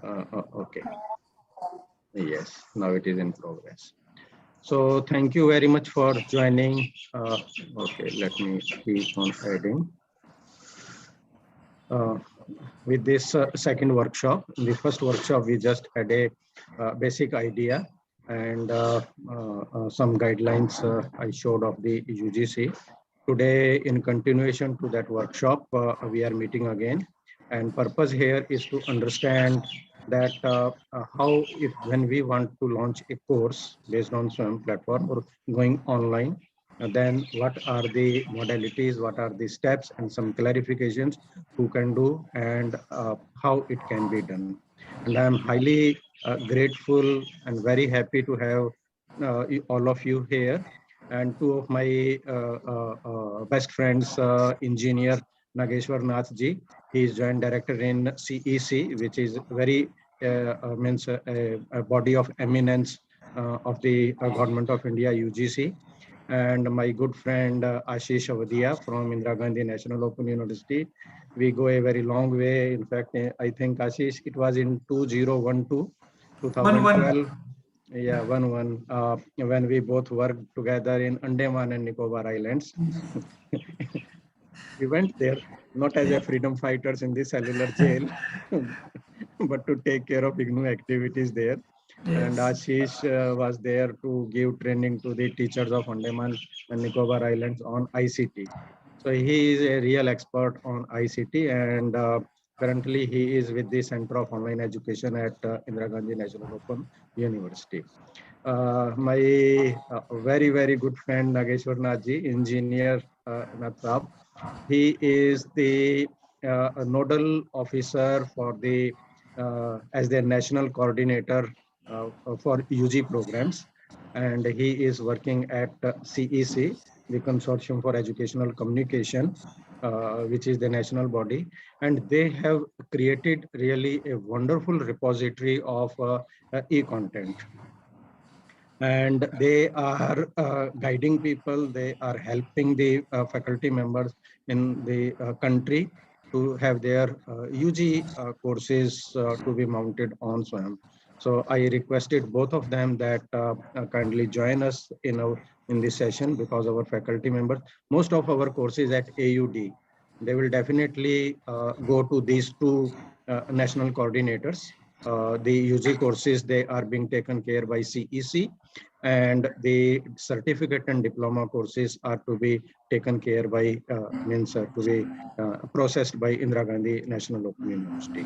Okay. Yes, now it is in progress. So thank you very much for joining. Okay, let me keep on adding. With this second workshop, in the first workshop, we just had a basic idea and some guidelines I showed of the UGC. Today, in continuation to that workshop, we are meeting again. And purpose here is to understand that how, if when we want to launch a course based on SWAYAM platform or going online, then what are the modalities, what are the steps, and some clarifications who can do and how it can be done. And I am highly grateful and very happy to have all of you here. And two of my best friends, engineer Nageshwar Nath ji. He is joint director in CEC, which is very means a body of eminence of the Government of India, UGC. And my good friend Ashish Avadia from Indira Gandhi National Open University. We go a very long way. In fact, I think Ashish, it was in 2012, 2012. Yeah, 11. When we both worked together in Andaman and Nicobar Islands. We went there not as a freedom fighters in the cellular jail, but to take care of IGNOU activities there. Yes. And Ashish was there to give training to the teachers of Andaman and Nicobar Islands on ICT. So he is a real expert on ICT, and currently he is with the Center of Online Education at Indira Gandhi National Open University. My very, very good friend Nageshwar Nathji, engineer Nath Saab. He is the nodal officer for the as the national coordinator for UG programs, and he is working at CEC, the Consortium for Educational Communication, which is the national body, and they have created really a wonderful repository of e-content. And they are guiding people, they are helping the faculty members in the country to have their UG courses to be mounted on SWAYAM. So I requested both of them that kindly join us in this session, because our faculty members, most of our courses at AUD, they will definitely go to these two national coordinators. The UG courses, they are being taken care by CEC, and the certificate and diploma courses are to be taken care by, to be processed by Indira Gandhi National Open University.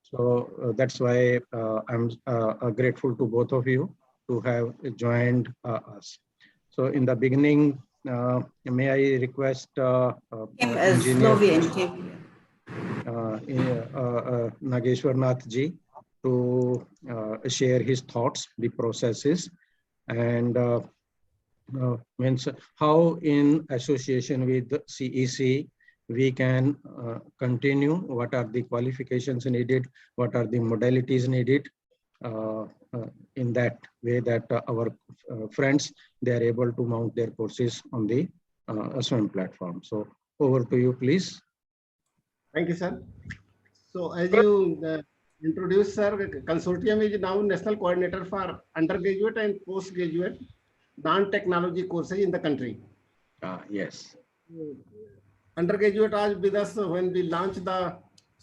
So that's why I'm grateful to both of you to have joined us. So in the beginning, may I request engineer Nageshwar Nath ji to share his thoughts, the processes, and means how in association with CEC we can continue, what are the qualifications needed, what are the modalities needed, in that way that our friends, they are able to mount their courses on the SWAYAM platform. So over to you, please. Thank you, sir. So as you introduced, sir, consortium is now national coordinator for undergraduate and postgraduate non-technology courses in the country. Yes. Undergraduate was with us when we launched the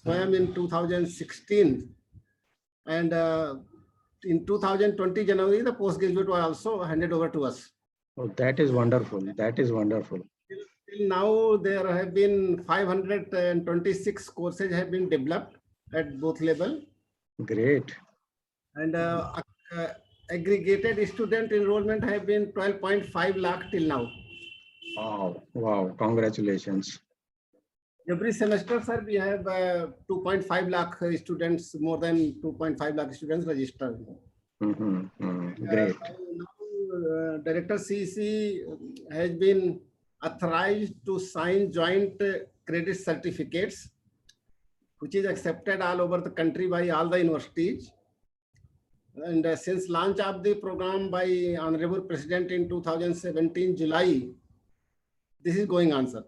SWAYAM in 2016, and in 2020 January, the postgraduate was also handed over to us. Oh, that is wonderful. That is wonderful. Till now, there have been 526 courses have been developed at both level. Great. And aggregated student enrollment have been 12.5 lakh till now. Wow, wow, congratulations. Every semester, sir, we have 2.5 lakh students, more than 2.5 lakh students registered. Great. Now, Director CEC has been authorized to sign joint credit certificates, which is accepted all over the country by all the universities. And since launch of the program by Honorable President in 2017 July, this is going on, sir.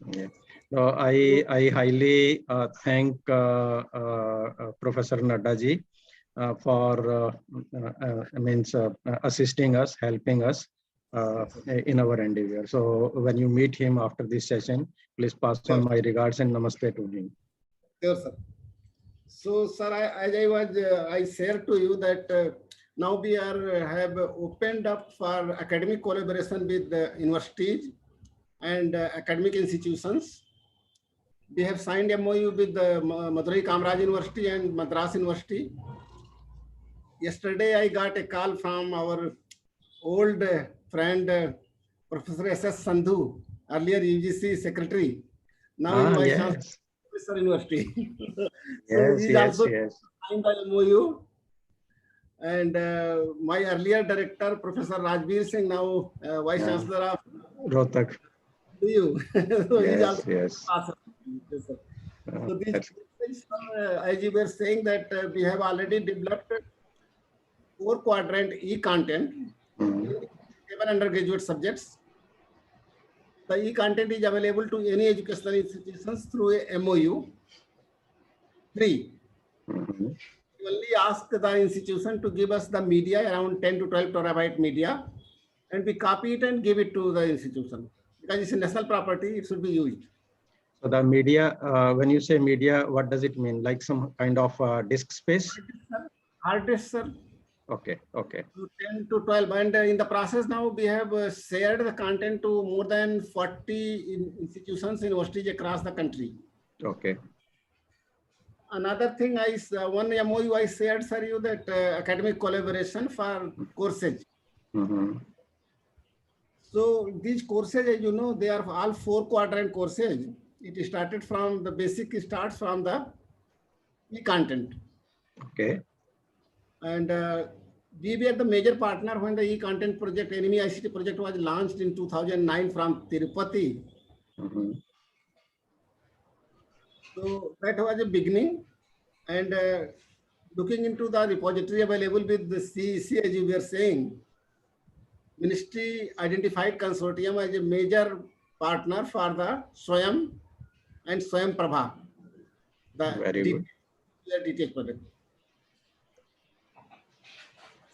Yeah. I highly thank Professor Nadda ji for assisting us, helping us in our endeavor. So when you meet him after this session, please pass on my regards and namaste to him. Sure, sir. So, sir, I shared to you that now we have opened up for academic collaboration with the universities and academic institutions. We have signed MOU with the Madurai Kamaraj University and Madras University. Yesterday, I got a call from our old friend, Professor S.S. Sandhu, earlier UGC secretary, now in Vice Chancellor University. So Yes, he's yes, also yes. signed the MOU. And my earlier director, Professor Rajbir Singh, now Vice Chancellor of Rohtak. you. So he's Yes, also yes. awesome. Yes, sir. So these That's- things, as you were saying, that we have already developed 4-quadrant e-content Mhm. in 7 undergraduate subjects. The e-content is available to any educational institutions through a MOU. 3. Mhm. We only ask the institution to give us the media, around 10 to 12 terabyte media, and we copy it and give it to the institution. Because it's a national property, it should be used. So the media, when you say media, what does it mean? Like some kind of disk space? Hard disk, sir. Okay, okay. 10 to 12. And in the process now, we have shared the content to more than 40 institutions, universities across the country. Okay. Another thing, one MOU I shared, sir, you that academic collaboration for courses. Mhm. So these courses, as you know, they are all 4-quadrant courses. It started from the basic, starts from the e-content. Okay. And we were the major partner when the e-content project, Enemy ICT project was launched in 2009 from Tirupati. Mhm. So that was a beginning. And looking into the repository available with the CEC, as you were saying, Ministry identified consortium as a major partner for the Swayam and Swayam Prabha, Very good. DTH project.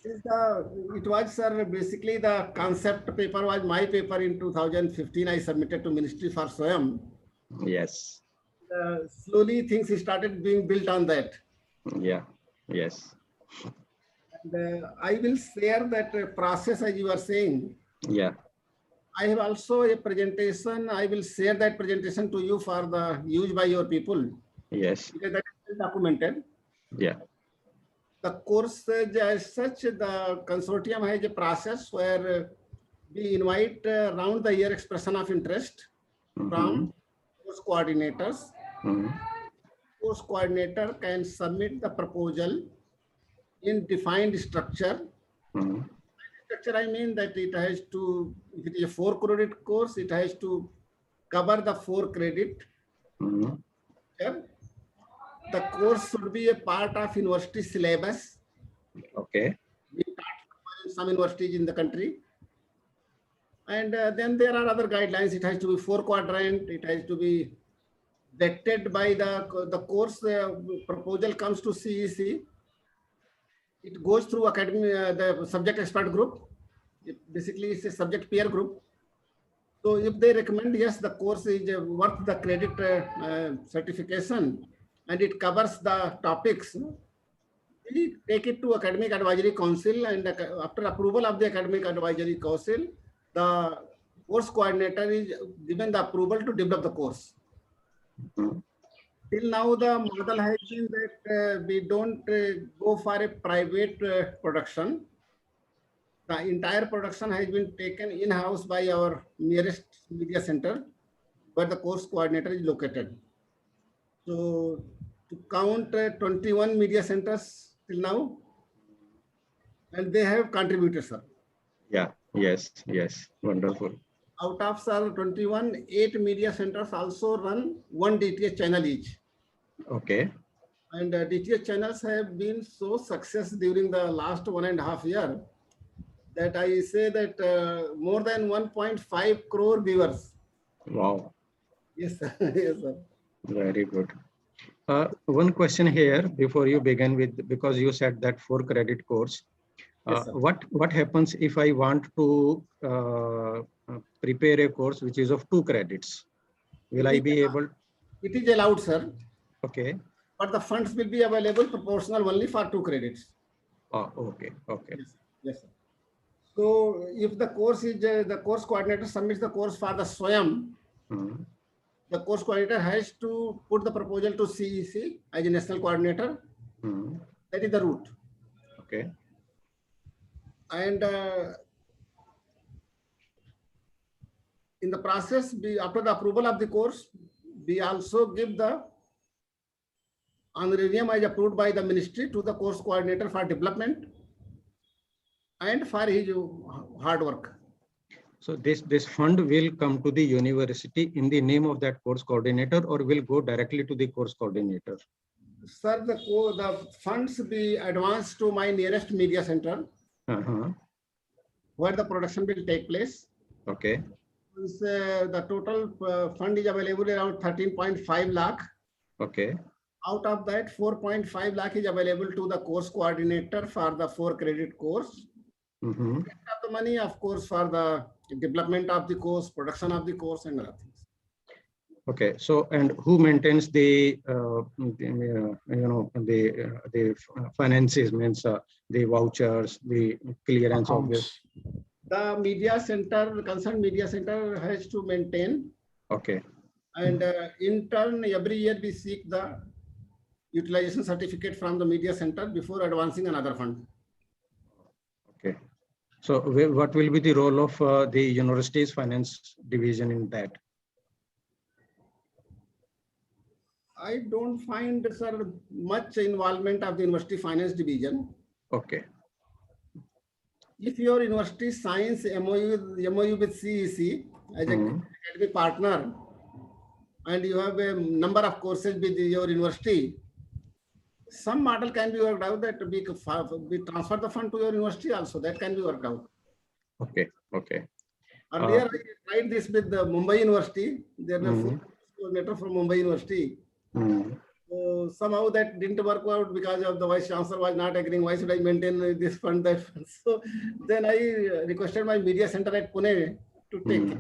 It was, sir, basically the concept paper was my paper in 2015. I submitted to Ministry for Swayam. Yes. Slowly things started being built on that. Yeah. Yes. And I will share that process as you are saying. Yeah. I have also a presentation. I will share that presentation to you for the use by your people. Yes. Because that is documented. Yeah. The course as such, the consortium has a process where we invite round the year expression of interest from course coordinators. Course coordinator can submit the proposal in defined structure. Structure, I mean that it has to, if it is a 4-credit course, it has to cover the 4 credit. Yeah. The course should be a part of university syllabus. Okay. Some universities in the country. And then there are other guidelines. It has to be 4-quadrant. It has to be vetted by the course. Proposal comes to CEC. It goes through academy, the subject expert group. Basically, it's a subject peer group. So if they recommend, yes, the course is worth the credit certification and it covers the topics, we take it to Academic Advisory Council, and after approval of the Academic Advisory Council, the course coordinator is given the approval to develop the course. Till now, the model has been that we don't go for a private production. The entire production has been taken in-house by our nearest media center, where the course coordinator is located. So to count 21 media centers till now, and they have contributed, sir. Yeah. Yes. Yes. Wonderful. Out of, sir, 21, 8 media centers also run 1 DTH channel each. Okay. And DTH channels have been so successful during the last 1.5 years that I say that more than 1.5 crore viewers. Wow. Yes, sir. Yes, sir. Very good. One question here before you begin with, because you said that 4 credit course. Yes, sir. What happens if I want to prepare a course which is of 2 credits? Will I be able? It is allowed, sir, Okay. but the funds will be available proportional only for 2 credits. Oh, okay. Okay. Yes, yes, sir. So if the course is the course coordinator submits the course for the SWAYAM, Mhm. the course coordinator has to put the proposal to CEC as a national coordinator. Mhm. That is the route. Okay. And in the process, after the approval of the course, we also give the honorarium as approved by the ministry to the course coordinator for development and for his hard work. So this fund will come to the university in the name of that course coordinator, or will go directly to the course coordinator? Sir, the funds be advanced to my nearest media center Uh-huh. where the production will take place. Okay. The total fund is available around 13.5 lakh. Okay. Out of that, 4.5 lakh is available to the course coordinator for the 4 credit course. Mm-hmm. The money, of course, for the development of the course, production of the course, and other things. Okay. So, and who maintains the the finances, means the vouchers, the clearance of this? The media center, the concerned media center has to maintain, Okay. and in turn, every year we seek the utilization certificate from the media center before advancing another fund. Okay. So, what will be the role of the university's finance division in that? I don't find, sir, much involvement of the university finance division. Okay. If your university signs MOU with CEC as an academic partner, and you have a number of courses with your university, some model can be worked out that we transfer the fund to your university also. That can be worked out. Okay. Okay. Earlier, I tried this with the Mumbai University. There were 4 coordinators from Mumbai University. So somehow that didn't work out because of the vice chancellor was not agreeing. Why should I maintain this fund, that fund? So then I requested my media center at Pune to take it.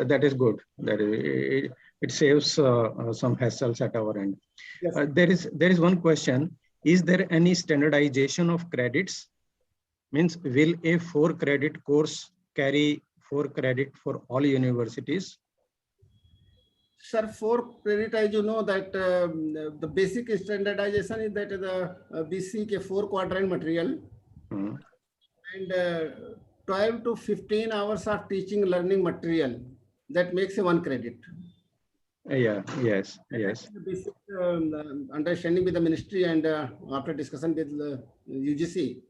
That is good. That is, it saves some hassles at our end. Yes. There is one question. Is there any standardization of credits? Means, will a 4 credit course carry 4 credit for all universities? Sir, 4 credit, as you know, that the basic standardization is that the BC 4 quadrant material and 12 to 15 hours of teaching learning material. That makes a 1 credit. Yeah. Yes. Yes. The basic understanding with the ministry and after discussion with the UGC.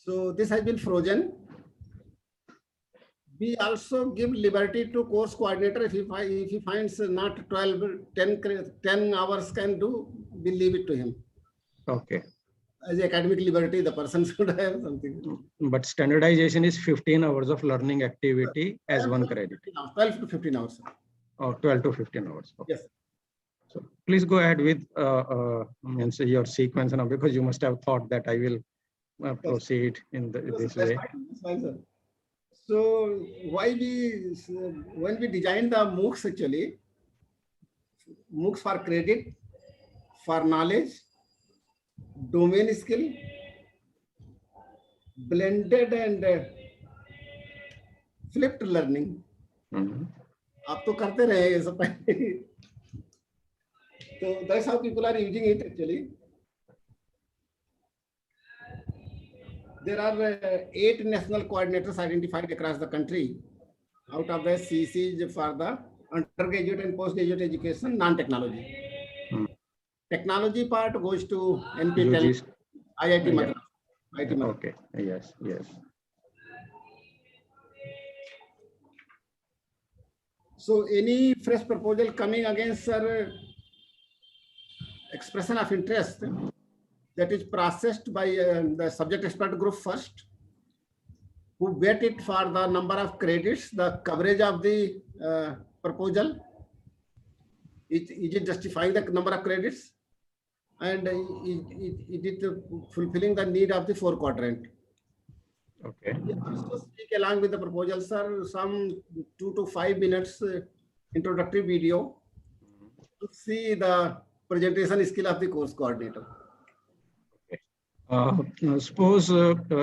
So this has been frozen. We also give liberty to course coordinator. If he finds not 12, 10 hours can do, we leave it to him. Okay. As academic liberty, the person should have something. But standardization is 15 hours of learning activity as 1 credit. 12 to 15 hours. Oh, 12 to 15 hours. Okay. Yes. So please go ahead with your sequence now, because you must have thought that I will proceed in this way. That's fine, sir. So when we designed the MOOCs, actually, MOOCs for credit, for knowledge, domain skill, blended and flipped learning. आप तो करते रहे ये सब पहले. So that's how people are using it actually. There are 8 national coordinators identified across the country. Out of the CEC for the undergraduate and postgraduate education, non-technology. Technology part goes to NPTEL, IIT Madras. Okay. Yes. Yes. So any fresh proposal coming against expression of interest, that is processed by the subject expert group first, who vet it for the number of credits, the coverage of the proposal? Is it justifying the number of credits? And is it fulfilling the need of the 4 quadrant? Okay. Also speak along with the proposal, sir, some 2 to 5 minutes introductory video to see the presentation skill of the course coordinator. Suppose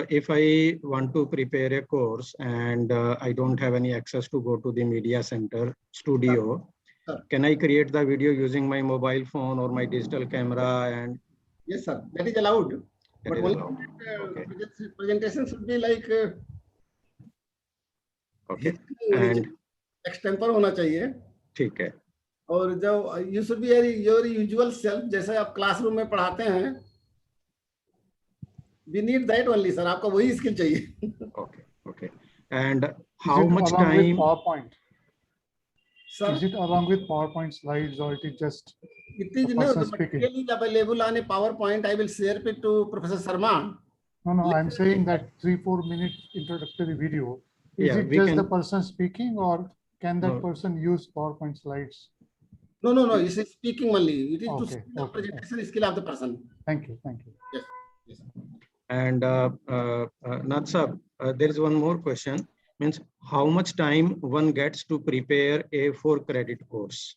if I want to prepare a course and I don't have any access to go to the media center studio, Sir. Can I create the video using my mobile phone or my digital camera? And yes, sir, that is allowed. that But is only allowed. Okay. presentation should be like Okay. And extempore होना चाहिए. ठीक है. और जो you should be your usual self, जैसे आप classroom में पढ़ाते हैं. We need that only, sir. आपका वही स्किल चाहिए. Okay. Okay. And how much along time? With PowerPoint? Sir, is it along with PowerPoint slides or it is just it is the no, person the speaking? material is available on a PowerPoint. I will share it to Professor Sharma. No, I'm saying that 3-4 minute introductory video. Is Yeah, it we just can- the person speaking or can that No. person use PowerPoint slides? No. It is speaking only. It is to Okay, see the okay. presentation skill of the person. Thank you. Thank you. Yes. Yes. And Nath sir, there is one more question. Means how much time one gets to prepare a 4 credit course?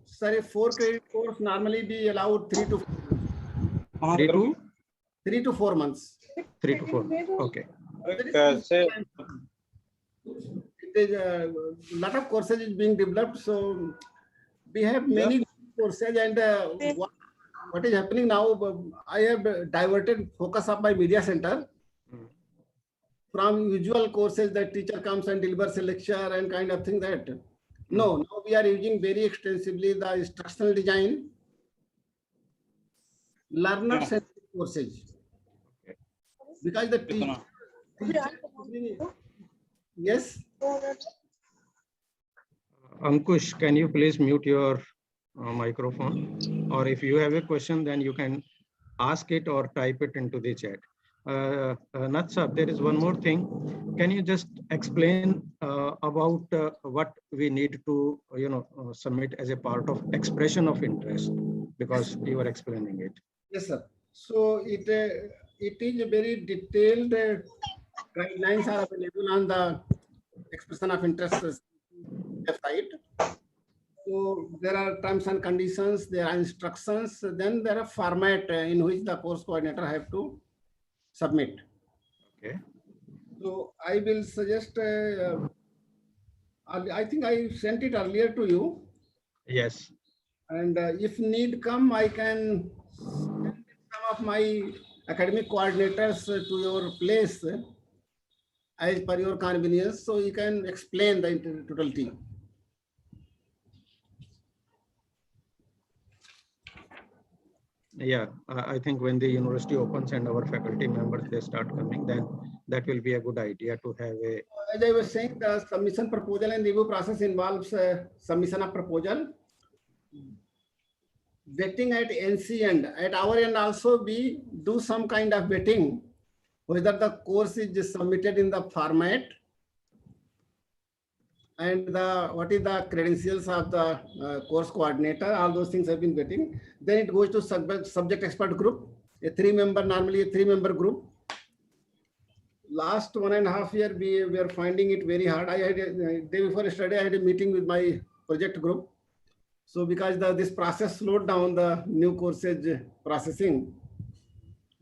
Sir, a 4 credit course normally be allowed 3 to 4 months. 3 to 4. Okay. It is a lot of courses is being developed, so we have many courses, and what is happening now, I have diverted focus of my media center from usual courses that teacher comes and delivers a lecture and kind of thing that. No, now we are using very extensively the instructional design, learner-centric courses. Because the teacher yes. Ankush, can you please mute your microphone? Or if you have a question, then you can ask it or type it into the chat. Nath sir, there is one more thing. Can you just explain about what we need to, submit as a part of expression of interest? Because you are explaining it. Yes, sir. So it is a very detailed guidelines are available on the expression of interest website. So there are terms and conditions, there are instructions, then there are format in which the course coordinator have to submit. Okay. So I will suggest, I think I sent it earlier to you. Yes. And if need come, I can send some of my academic coordinators to your place as per your convenience, so you can explain the totality. Yeah, I think when the university opens and our faculty members, they start coming, then that will be a good idea to have a. As I was saying, the submission proposal and review process involves submission of proposal, vetting at NC end. At our end also, we do some kind of vetting, whether the course is submitted in the format and what is the credentials of the course coordinator. All those things have been vetting. Then it goes to subject expert group, normally a 3-member group. Last 1.5 years, we are finding it very hard. I had day before yesterday, I had a meeting with my project group. So because this process slowed down the new courses processing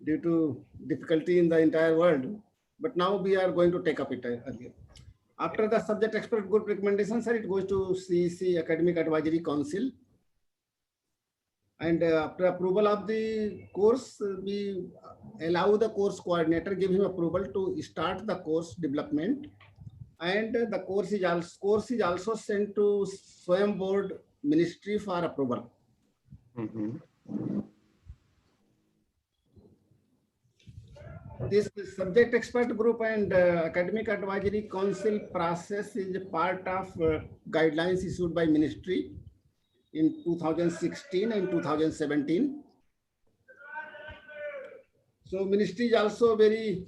due to difficulty in the entire world, but now we are going to take up it again. After the subject expert group recommendation, sir, it goes to CEC Academic Advisory Council. And after approval of the course, we allow the course coordinator, give him approval to start the course development. And the course is also sent to SWAYAM board ministry for approval. Mm-hmm. This subject expert group and academic advisory council process is a part of guidelines issued by ministry in 2016 and 2017. So ministry is also very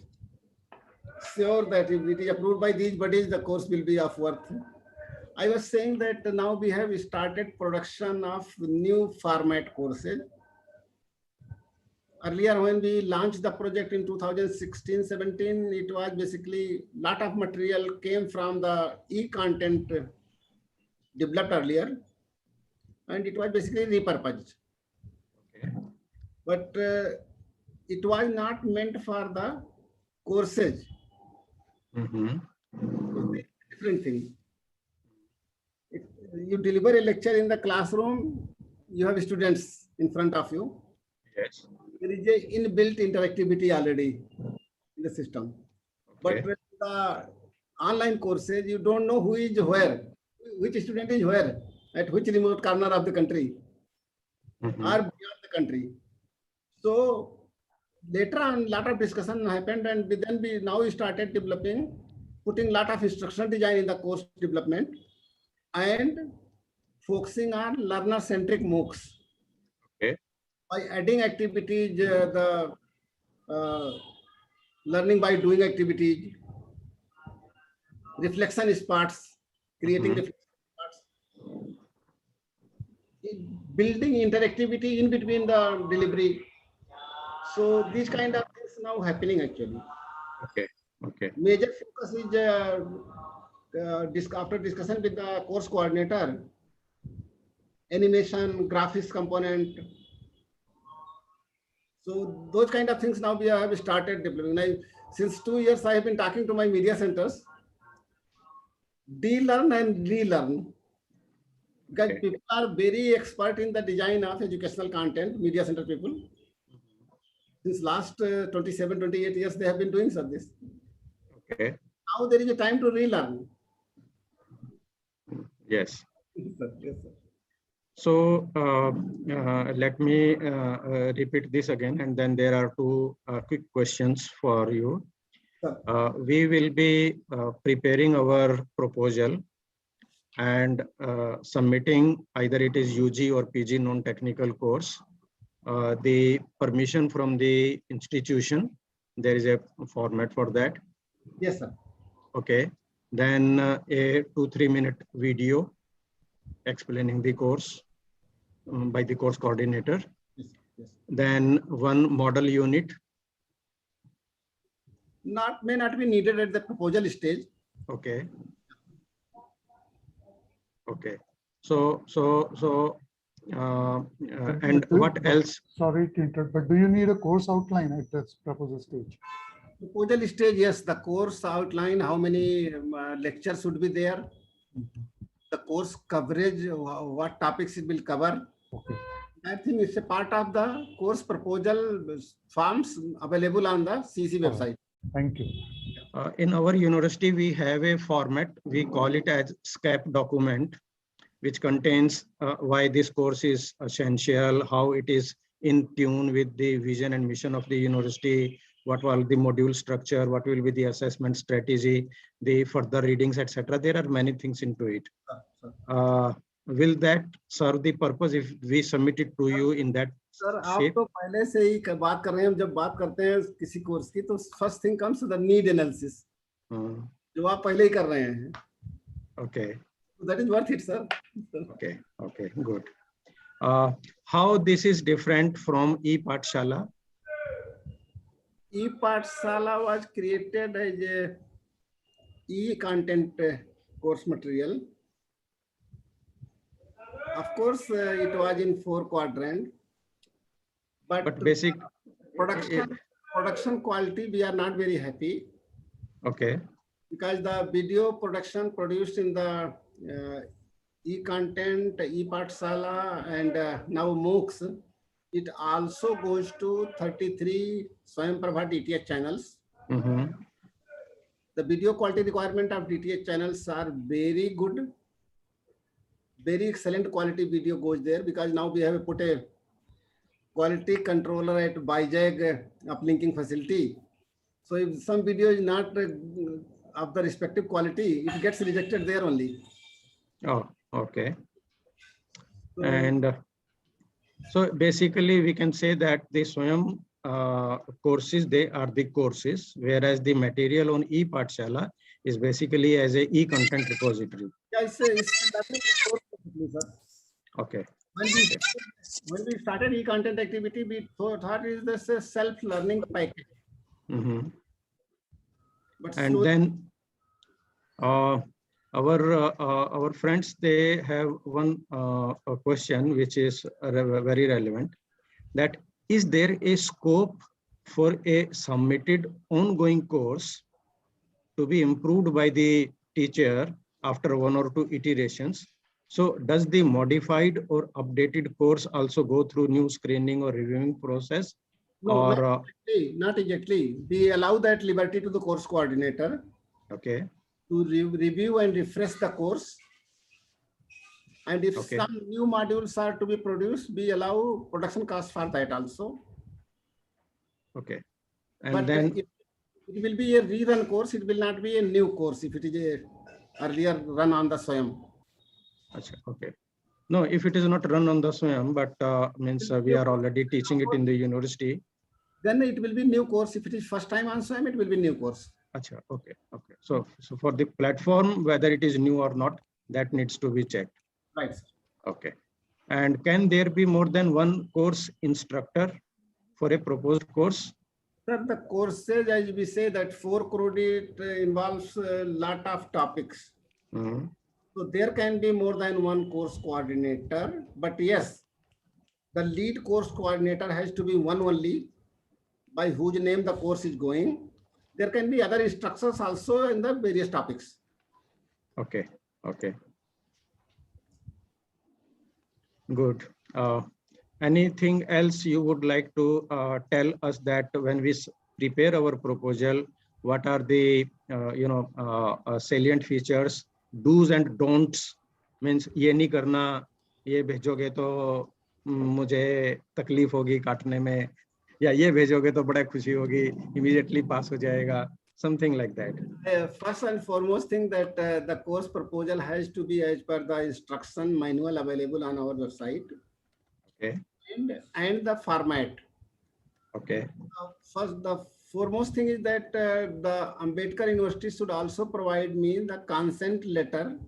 sure that if it is approved by these bodies, the course will be of worth. I was saying that now we have started production of new format courses. Earlier, when we launched the project in 2016-17, it was basically lot of material came from the e-content developed earlier, and it was basically repurposed. Okay. But it was not meant for the courses. Mm-hmm. Different thing. You deliver a lecture in the classroom, you have students in front of you. Yes. There is a inbuilt interactivity already in the system. Okay. But with the online courses, you don't know who is where, which student is where, at which remote corner of the country Mm-hmm. or beyond the country. So later on, lot of discussion happened, and then we now started developing, putting lot of instructional design in the course development and focusing on learner-centric MOOCs. Okay. By adding activities, the learning by doing activities, reflection spots, creating Mhm. reflection spots, building interactivity in between the delivery. So these kind of things now happening actually. Okay. Okay. Major focus is after discussion with the course coordinator, animation, graphics component. So those kind of things now we have started developing. Since 2 years, I have been talking to my media centers, de-learn and relearn. Because Okay. people are very expert in the design of educational content, media center people. Since last 27, 28 years, they have been doing this. Okay. Now there is a time to relearn. Yes. Yes, sir. So let me repeat this again, and then there are two quick questions for you. We will be preparing our proposal and submitting either it is UG or PG non-technical course. The permission from the institution, there is a format for that. Yes, sir. Okay. Then a 2-3 minute video explaining the course by the course coordinator. Yes, yes. Then one model unit. May not be needed at the proposal stage. Okay. Okay. And what else? Sorry to interrupt, but do you need a course outline at this proposal stage? Proposal stage, yes. The course outline, how many lectures should be there, the course coverage, what topics it will cover. Okay. I think it's a part of the course proposal forms available on the CC website. Thank you. In our university, we have a format. We call it as SCAP document, which contains why this course is essential, how it is in tune with the vision and mission of the university, what will the module structure, what will be the assessment strategy, the further readings, etc. There are many things into it. Will that serve the purpose if we submit it to you in that Sir, shape? आप तो पहले से ही बात कर रहे हैं, हम जब बात करते हैं किसी कोर्स की तो first thing comes the need analysis, जो आप पहले ही कर रहे हैं. Okay. That is worth it, sir. Okay. Okay. Good. How this is different from ePathshala? ePathshala was created as a e-content course material. Of course, it was in 4 quadrants, but basic production quality, we are not very happy. Okay. Because the video production produced in the e-content, ePathshala, and now MOOCs, it also goes to 33 Swayamprabha DTH channels. Mm-hmm. The video quality requirement of DTH channels are very good. Very excellent quality video goes there, because now we have put a quality controller at BiJag uplinking facility. So if some video is not of the respective quality, it gets rejected there only. Oh, okay. So, And so basically we can say that the Swayam courses, they are the courses, whereas the material on ePathshala is basically as a e-content repository. Yeah, it's learning course basically, sir. Okay. When we started e-content activity, we thought is this a self-learning package. Mm-hmm. But And slowly, then our friends, they have one a question which is very relevant, that is there a scope for a submitted ongoing course to be improved by the teacher after 1 or 2 iterations? So does the modified or updated course also go through new screening or reviewing process? no, Or not exactly. We allow that liberty to the course coordinator okay, to review and refresh the course. And if okay, some new modules are to be produced, we allow production cost for that also. okay. And But then it will be a rerun course. It will not be a new course if it is a earlier run on the Swayam. okay. No, if it is not run on the Swayam, but means we are already teaching it in the university. Then it will be new course. If it is first time on Swayam, it will be new course. Achha, okay, okay. So for the platform, whether it is new or not, that needs to be checked. Right, sir. Okay. And can there be more than one course instructor for a proposed course? Sir, the courses, as we say, that 4 credit involves a lot of topics. Mhm. So there can be more than one course coordinator. But yes, the lead course coordinator has to be one only, by whose name the course is going. There can be other instructors also in the various topics. Okay, okay. Good. Anything else you would like to tell us, that when we prepare our proposal, what are the salient features, do's and don'ts? Means ये नहीं करना, ये भेजोगे तो मुझे तकलीफ होगी काटने में, या ये भेजोगे तो बड़ा खुशी होगी, immediately pass हो जाएगा, something like that. First and foremost thing that the course proposal has to be as per the instruction manual available on our website. Okay. And the format. Okay. First, the foremost thing is that the Ambedkar University should also provide me the consent letter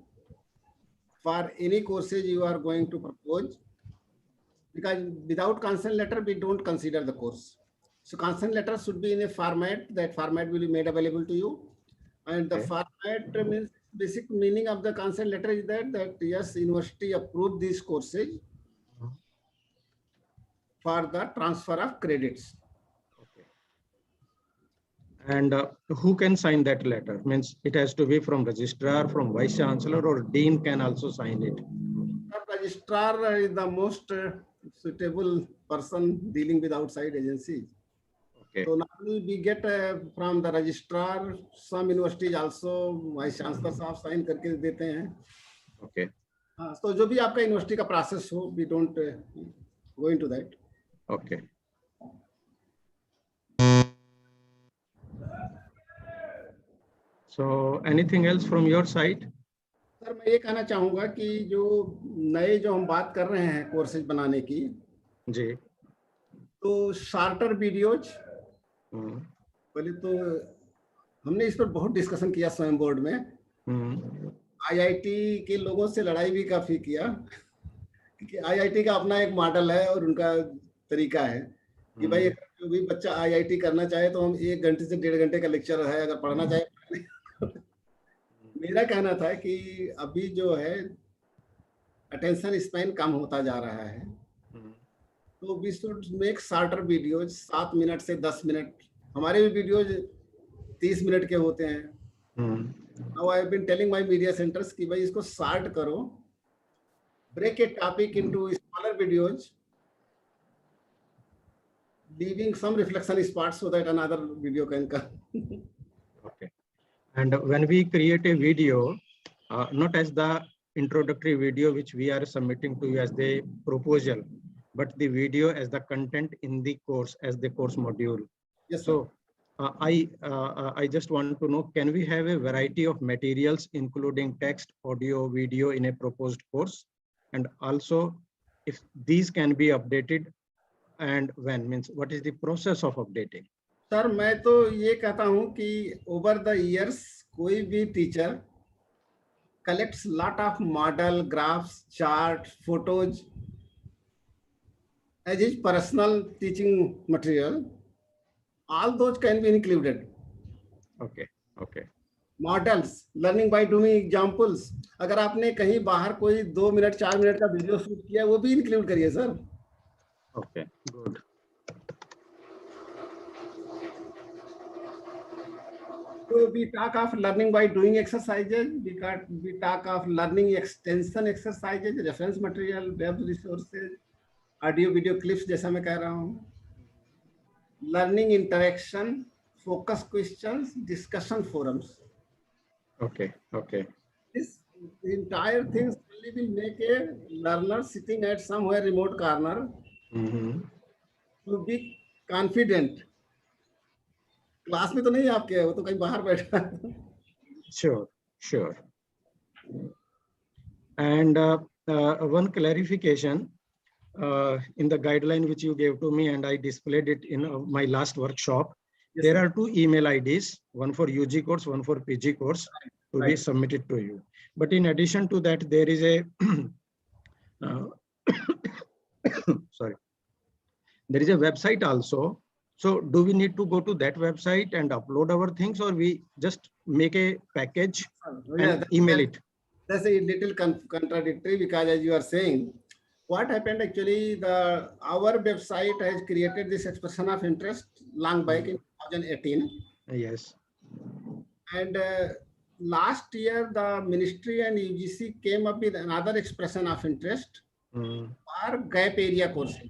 for any courses you are going to propose, because without consent letter, we don't consider the course. So consent letter should be in a format. That format will be made available to you. And the Okay. format means, basic meaning of the consent letter is that yes, university approved these courses for the transfer of credits. Okay. And who can sign that letter? Means it has to be from registrar, from vice chancellor, or dean can also sign it. The registrar is the most suitable person dealing with outside agencies. Okay. So normally we get from the registrar. Some universities also vice chancellor साहब sign करके देते हैं. Okay. So जो भी आपका university का process हो, we don't go into that. Okay. So anything else from your side? Sir मैं ये कहना चाहूँगा कि जो नए जो हम बात कर रहे हैं कोर्सेज बनाने की, जी. तो शार्टर वीडियोज, पहले तो हमने इस पर बहुत डिस्कशन किया स्वयं बोर्ड में. आईआईटी के लोगों से लड़ाई भी काफी किया, क्योंकि आईआईटी का अपना एक मॉडल है और उनका तरीका है कि भाई जो भी बच्चा आईआईटी करना चाहे तो हम 1 घंटे से 1.5 घंटे का लेक्चर है, अगर पढ़ना चाहे. मेरा कहना था कि अभी जो है अटेंशन स्पैन कम होता जा रहा है, तो we should make shorter videos, 7 minute से 10 मिनट. हमारे भी वीडियोज 30 मिनट के होते हैं. Now I have been telling my media centers कि भाई इसको शॉर्ट करो, break a topic into smaller videos, leaving some reflection spots so that another video can come. Okay. And when we create a video, not as the introductory video which we are submitting to you as the proposal, but the video as the content in the course, as the course module. Yes, so I just want to know, can we have a variety of materials including text, audio, video in a proposed course? And also, if these can be updated, and when, means what is the process of updating? Sir मैं तो ये कहता हूँ कि over the years कोई भी teacher collects lot of model, graphs, charts, photos as his personal teaching material. All those can be included. Okay. Okay. Models, learning by doing examples, अगर आपने कहीं बाहर कोई 2 मिनट 4 मिनट का वीडियो शूट किया वो भी इंक्लूड करिए sir. Okay. Good. So we talk of learning by doing exercises, we talk of learning extension exercises, reference material, web resources, audio video clips जैसा मैं कह रहा हूँ, learning interaction, focus questions, discussion forums. Okay. Okay. This entire thing only will make a learner sitting at somewhere remote corner Mm-hmm. to be confident. Class में तो नहीं आपके, वो तो कहीं बाहर बैठा है. Sure. Sure. And one clarification in the guideline which you gave to me, and I displayed it in my last workshop. Yes, There sir. are 2 email IDs, one for UG course, one for PG course, to be Right. submitted to you. But in addition to that, there is a sorry, there is a website also. So do we need to go to that website and upload our things, or we just make a package Yeah, and email it? That's a little contradictory, because as you are saying, what happened actually, our website has created this expression of interest long back in 2018, Yes. and last year the ministry and UGC came up with another expression of interest Mm, for gap area courses.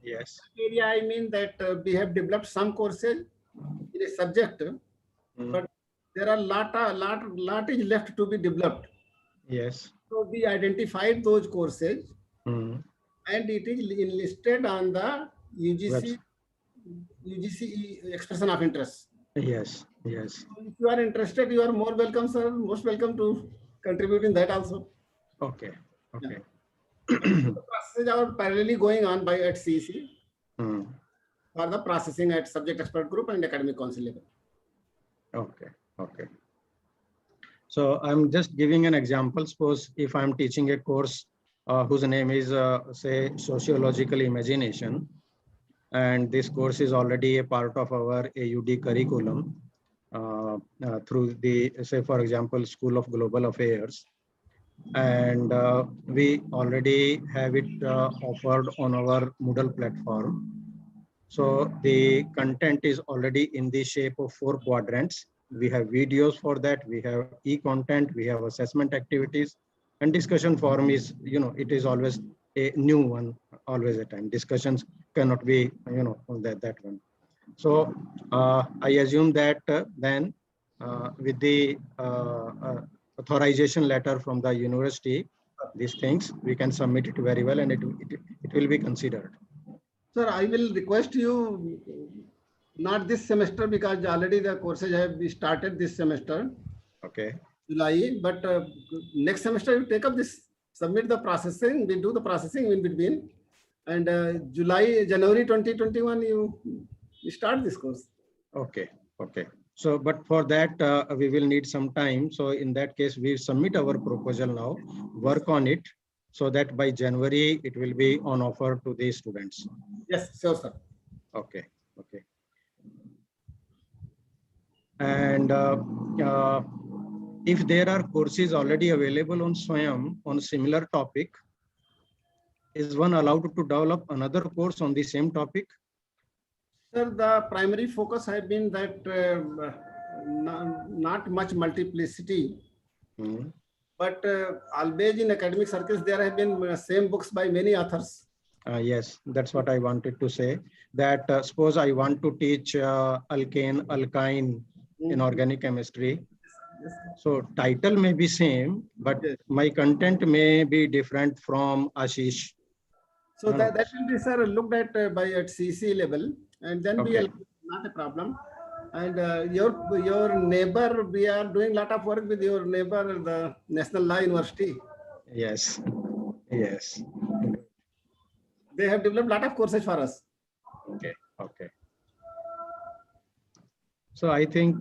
yes. Area, I mean that we have developed some courses in a subject, Mm, but there are lot is left to be developed. yes. So we identified those courses, Mm, and it is enlisted on the Webs- UGC expression of interest. yes. Yes. So if you are interested, you are more welcome, sir. Most welcome to contribute in that also. Okay. Okay. The processes are parallelly going on by at CEC Mm, for the processing at subject expert group and academic council level. okay. Okay. So I'm just giving an example. Suppose if I'm teaching a course whose name is say sociological imagination, and this course is already a part of our AUD curriculum through the, say for example, School of Global Affairs, and we already have it offered on our Moodle platform. So the content is already in the shape of 4 quadrants. We have videos for that, we have e-content, we have assessment activities, and discussion forum is, it is always a new one, always a time. Discussions cannot be, on that one. So I assume that then with the authorization letter from the university, these things we can submit it very well, and it will be considered. Sir, I will request you, not this semester, because already the courses have started this semester, Okay. July, but next semester you take up this, submit the processing, we do the processing in between, and January 2021, you start this course. Okay. Okay. So, but for that, we will need some time. So in that case, we submit our proposal now, work on it, so that by January, it will be on offer to the students. Yes, sure, sir. Okay. Okay. And if there are courses already available on SWAYAM on similar topic, is one allowed to develop another course on the same topic? Sir, the primary focus has been that not much multiplicity, but always in academic circles, there have been same books by many authors. Yes, that's what I wanted to say. That suppose I want to teach alkane, alkyne in organic chemistry. Yes. So title may be same, but Yes. my content may be different from Ashish. So that will be, sir, looked at by at CC level, and then we Okay. not a problem. And your neighbor, we are doing a lot of work with your neighbor, the National Law University. Yes. Yes. They have developed a lot of courses for us. Okay. Okay. So I think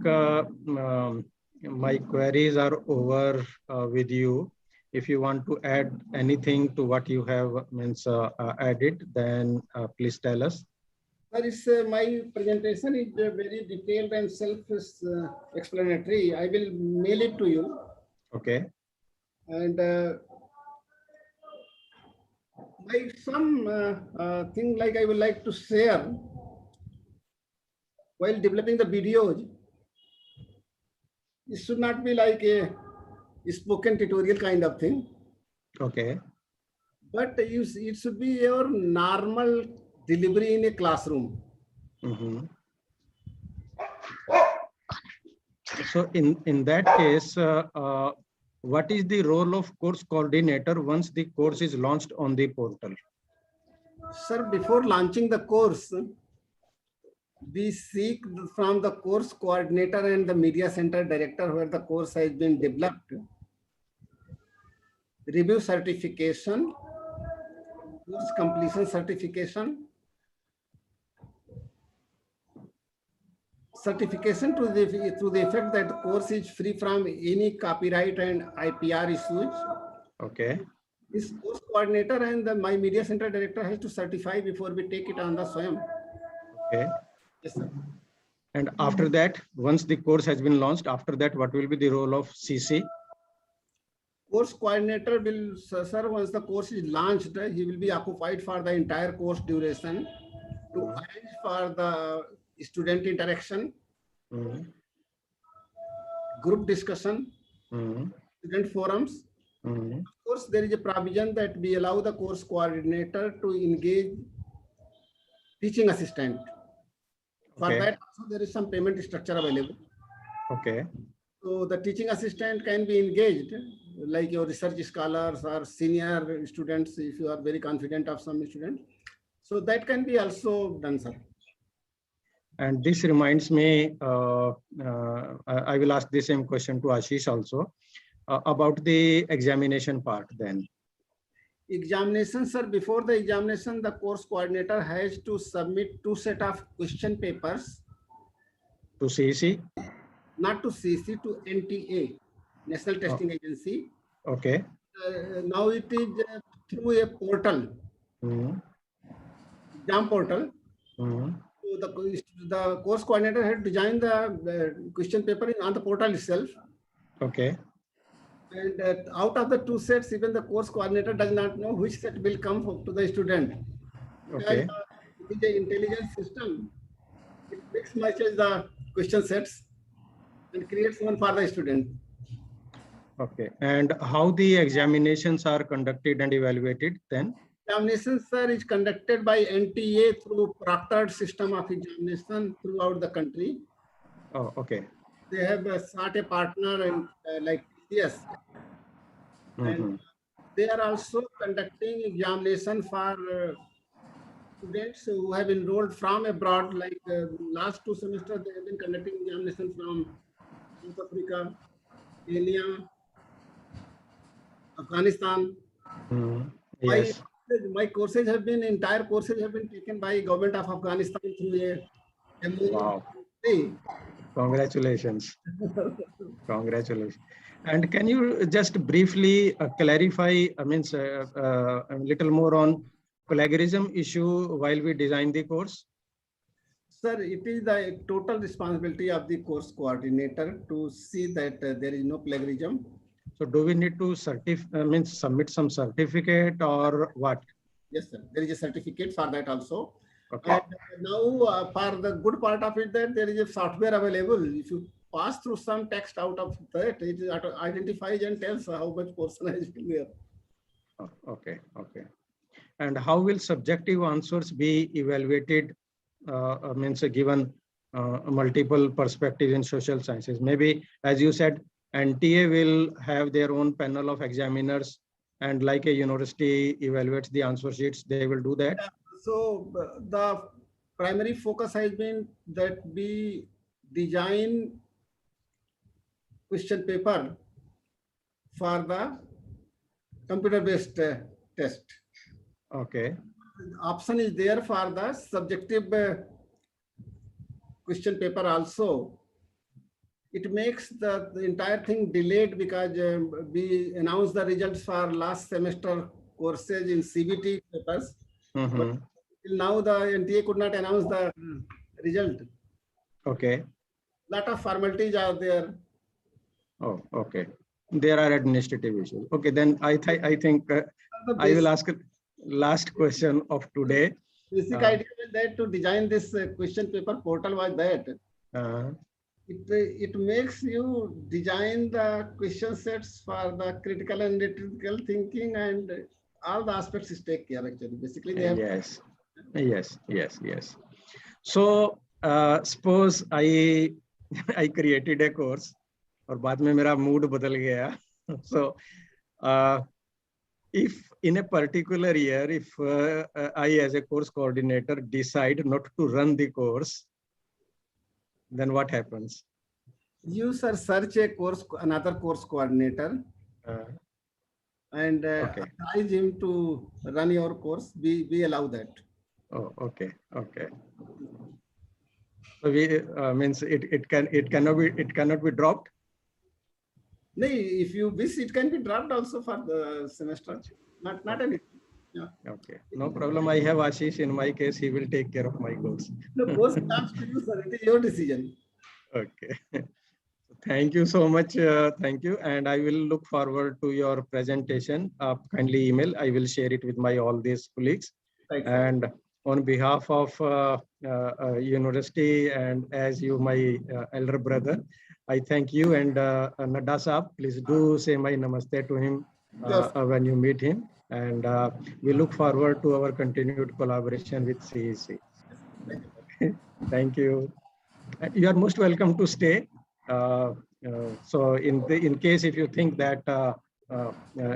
my queries are over with you. If you want to add anything to what you have added, then please tell us. Sir, my presentation is very detailed and self-explanatory. I will mail it to you. Okay. And some thing like I would like to share while developing the videos. It should not be like a spoken tutorial kind of thing, Okay. but it should be your normal delivery in a classroom. Mhm. So in that case, what is the role of course coordinator once the course is launched on the portal? Sir, before launching the course, we seek from the course coordinator and the media center director where the course has been developed, review certification, course completion certification to the effect that the course is free from any copyright and IPR issues. Okay. This course coordinator and my media center director has to certify before we take it on the SWAYAM. Okay. Yes, sir. And after that, once the course has been launched, after that, what will be the role of CC? Course coordinator will, sir, once the course is launched, he will be occupied for the entire course duration to arrange for the student interaction, group discussion, student forums. Of course, there is a provision that we allow the course coordinator to engage teaching assistant. For that, also there is some payment structure available. Okay. So the teaching assistant can be engaged, like your research scholars or senior students, if you are very confident of some student. So that can be also done, sir. And this reminds me, I will ask the same question to Ashish also about the examination part then. Examination, sir, before the examination, the course coordinator has to submit 2 sets of question papers. To CEC? Not to CC, to NTA, National Testing Agency. Okay. Now it is through a portal, exam portal. So the course coordinator had designed the question paper on the portal itself. Okay. And out of the 2 sets, even the course coordinator does not know which set will come to the student. Okay. It is an intelligent system. It mix matches the question sets and creates one for the student. Okay. And how the examinations are conducted and evaluated then? Examinations, sir, is conducted by NTA through proctored system of examination throughout the country. Oh, okay. They have sought a partner and like TCS. And they are also conducting examination for students who have enrolled from abroad. Like last 2 semesters, they have been conducting examination from South Africa, Kenya, Afghanistan. Yes. My courses have been, entire courses have been taken by government of Afghanistan through a MOU. Wow. Congratulations. Congratulations. And can you just briefly clarify, a little more on plagiarism issue while we design the course? Sir, it is the total responsibility of the course coordinator to see that there is no plagiarism. So do we need to submit some certificate or what? Yes, sir. There is a certificate for that also. Okay. And now for the good part of it, that there is a software available. If you pass through some text out of that, it identifies and tells how much portion has been there. Okay. Okay. And how will subjective answers be evaluated? Given multiple perspectives in social sciences. Maybe, as you said, NTA will have their own panel of examiners, and like a university evaluates the answer sheets, they will do that. So the primary focus has been that we design question paper for the computer-based test. Okay. Option is there for the subjective question paper also. it makes the entire thing delayed because we announced the results for last semester courses in CBT papers. But till now the NTA could not announce the result. Okay. Lot of formalities are there. Oh, okay. There are administrative issues. Okay, then I think I will ask a last question of today. Basic idea was that to design this question paper portal was that it makes you design the question sets for the critical and analytical thinking, and all the aspects is take care actually. Basically, they have yes. So suppose I created a course और बाद में मेरा mood बदल गया. So if in a particular year, if I as a course coordinator decide not to run the course, then what happens? You sir search another course coordinator and advise him to run your course. We allow that. Oh, okay. So we means it cannot be dropped. No, if you wish, it can be dropped also for the semester. Not anything. Yeah. Okay, no problem. I have Ashish. In my case, he will take care of my course. The course comes to you, sir. It is your decision. Okay. Thank you so much. Thank you. And I will look forward to your presentation. Kindly email. I will share it with my all these colleagues. Right, and on behalf of university and as you, my elder brother, I thank you. And Nadda Saab, please do say my namaste to him when you meet him. And we look forward to our continued collaboration with CEC. Thank you. You are most welcome to stay. So in case if you think that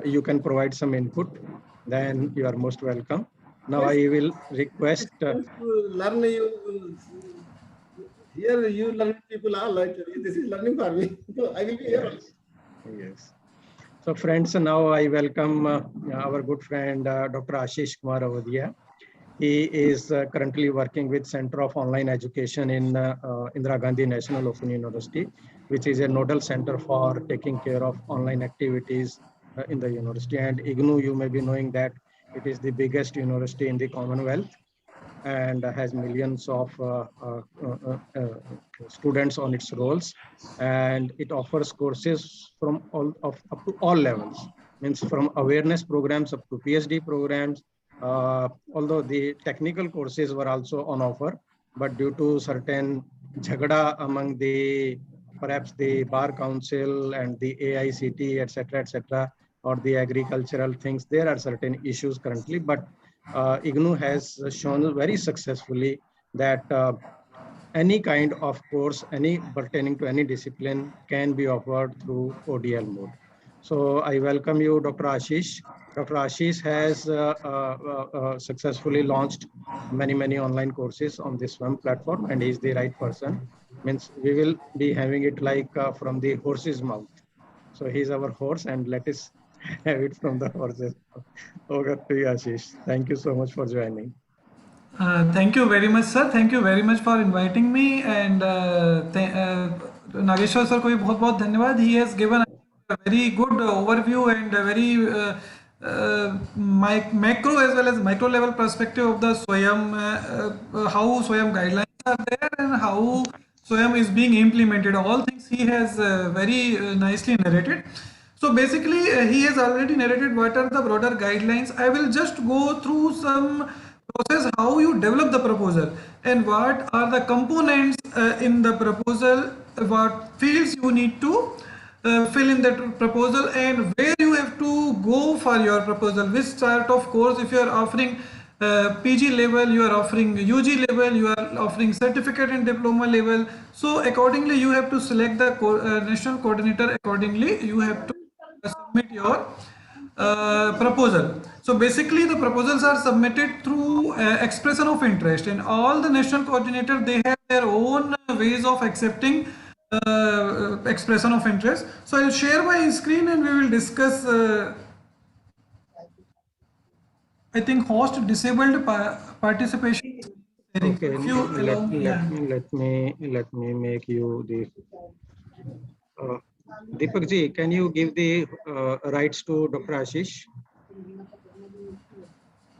you can provide some input, then you are most welcome. Now I will request. Learn you. Here you learn people are actually. This is learning for me. So I will be here. Yes. So friends, now I welcome our good friend Dr. Ashish Kumar Avadia. He is currently working with Center of Online Education in Indira Gandhi National Open University, which is a nodal center for taking care of online activities in the university. And IGNOU, you may be knowing that it is the biggest university in the Commonwealth and has millions of students on its rolls, and it offers courses from up to all levels, means from awareness programs up to PhD programs. Although the technical courses were also on offer, but due to certain jhagada among perhaps the Bar Council and the AICT, etc., or the agricultural things, there are certain issues currently, but IGNOU has shown very successfully that any kind of course, any pertaining to any discipline can be offered through ODL mode. So I welcome you, Dr. Ashish. Dr. Ashish has successfully launched many online courses on this SWAM platform, and he is the right person. Means we will be having it like from the horse's mouth. So he is our horse, and let us have it from the horses. Over to you, Ashish. Thank you so much for joining. Thank you very much, sir. Thank you very much for inviting me. And Nageshwar sir को भी बहुत धन्यवाद. He has given a very good overview and a very macro as well as micro level perspective of the SWAYAM, how SWAYAM guidelines are there and how SWAYAM is being implemented. All things he has very nicely narrated. So basically, he has already narrated what are the broader guidelines. I will just go through some process how you develop the proposal and what are the components in the proposal, what fields you need to fill in that proposal, and where you have to go for your proposal, which sort of course. If you are offering PG level, you are offering UG level, you are offering certificate and diploma level. So accordingly, you have to select the national coordinator. Accordingly, you have to submit your proposal. So basically, the proposals are submitted through expression of interest, and all the national coordinator, they have their own ways of accepting expression of interest. So I'll share my screen and we will discuss. I think host disabled participation. Okay, let me make you the Uh, Deepak ji, can you give the rights to Dr. Ashish?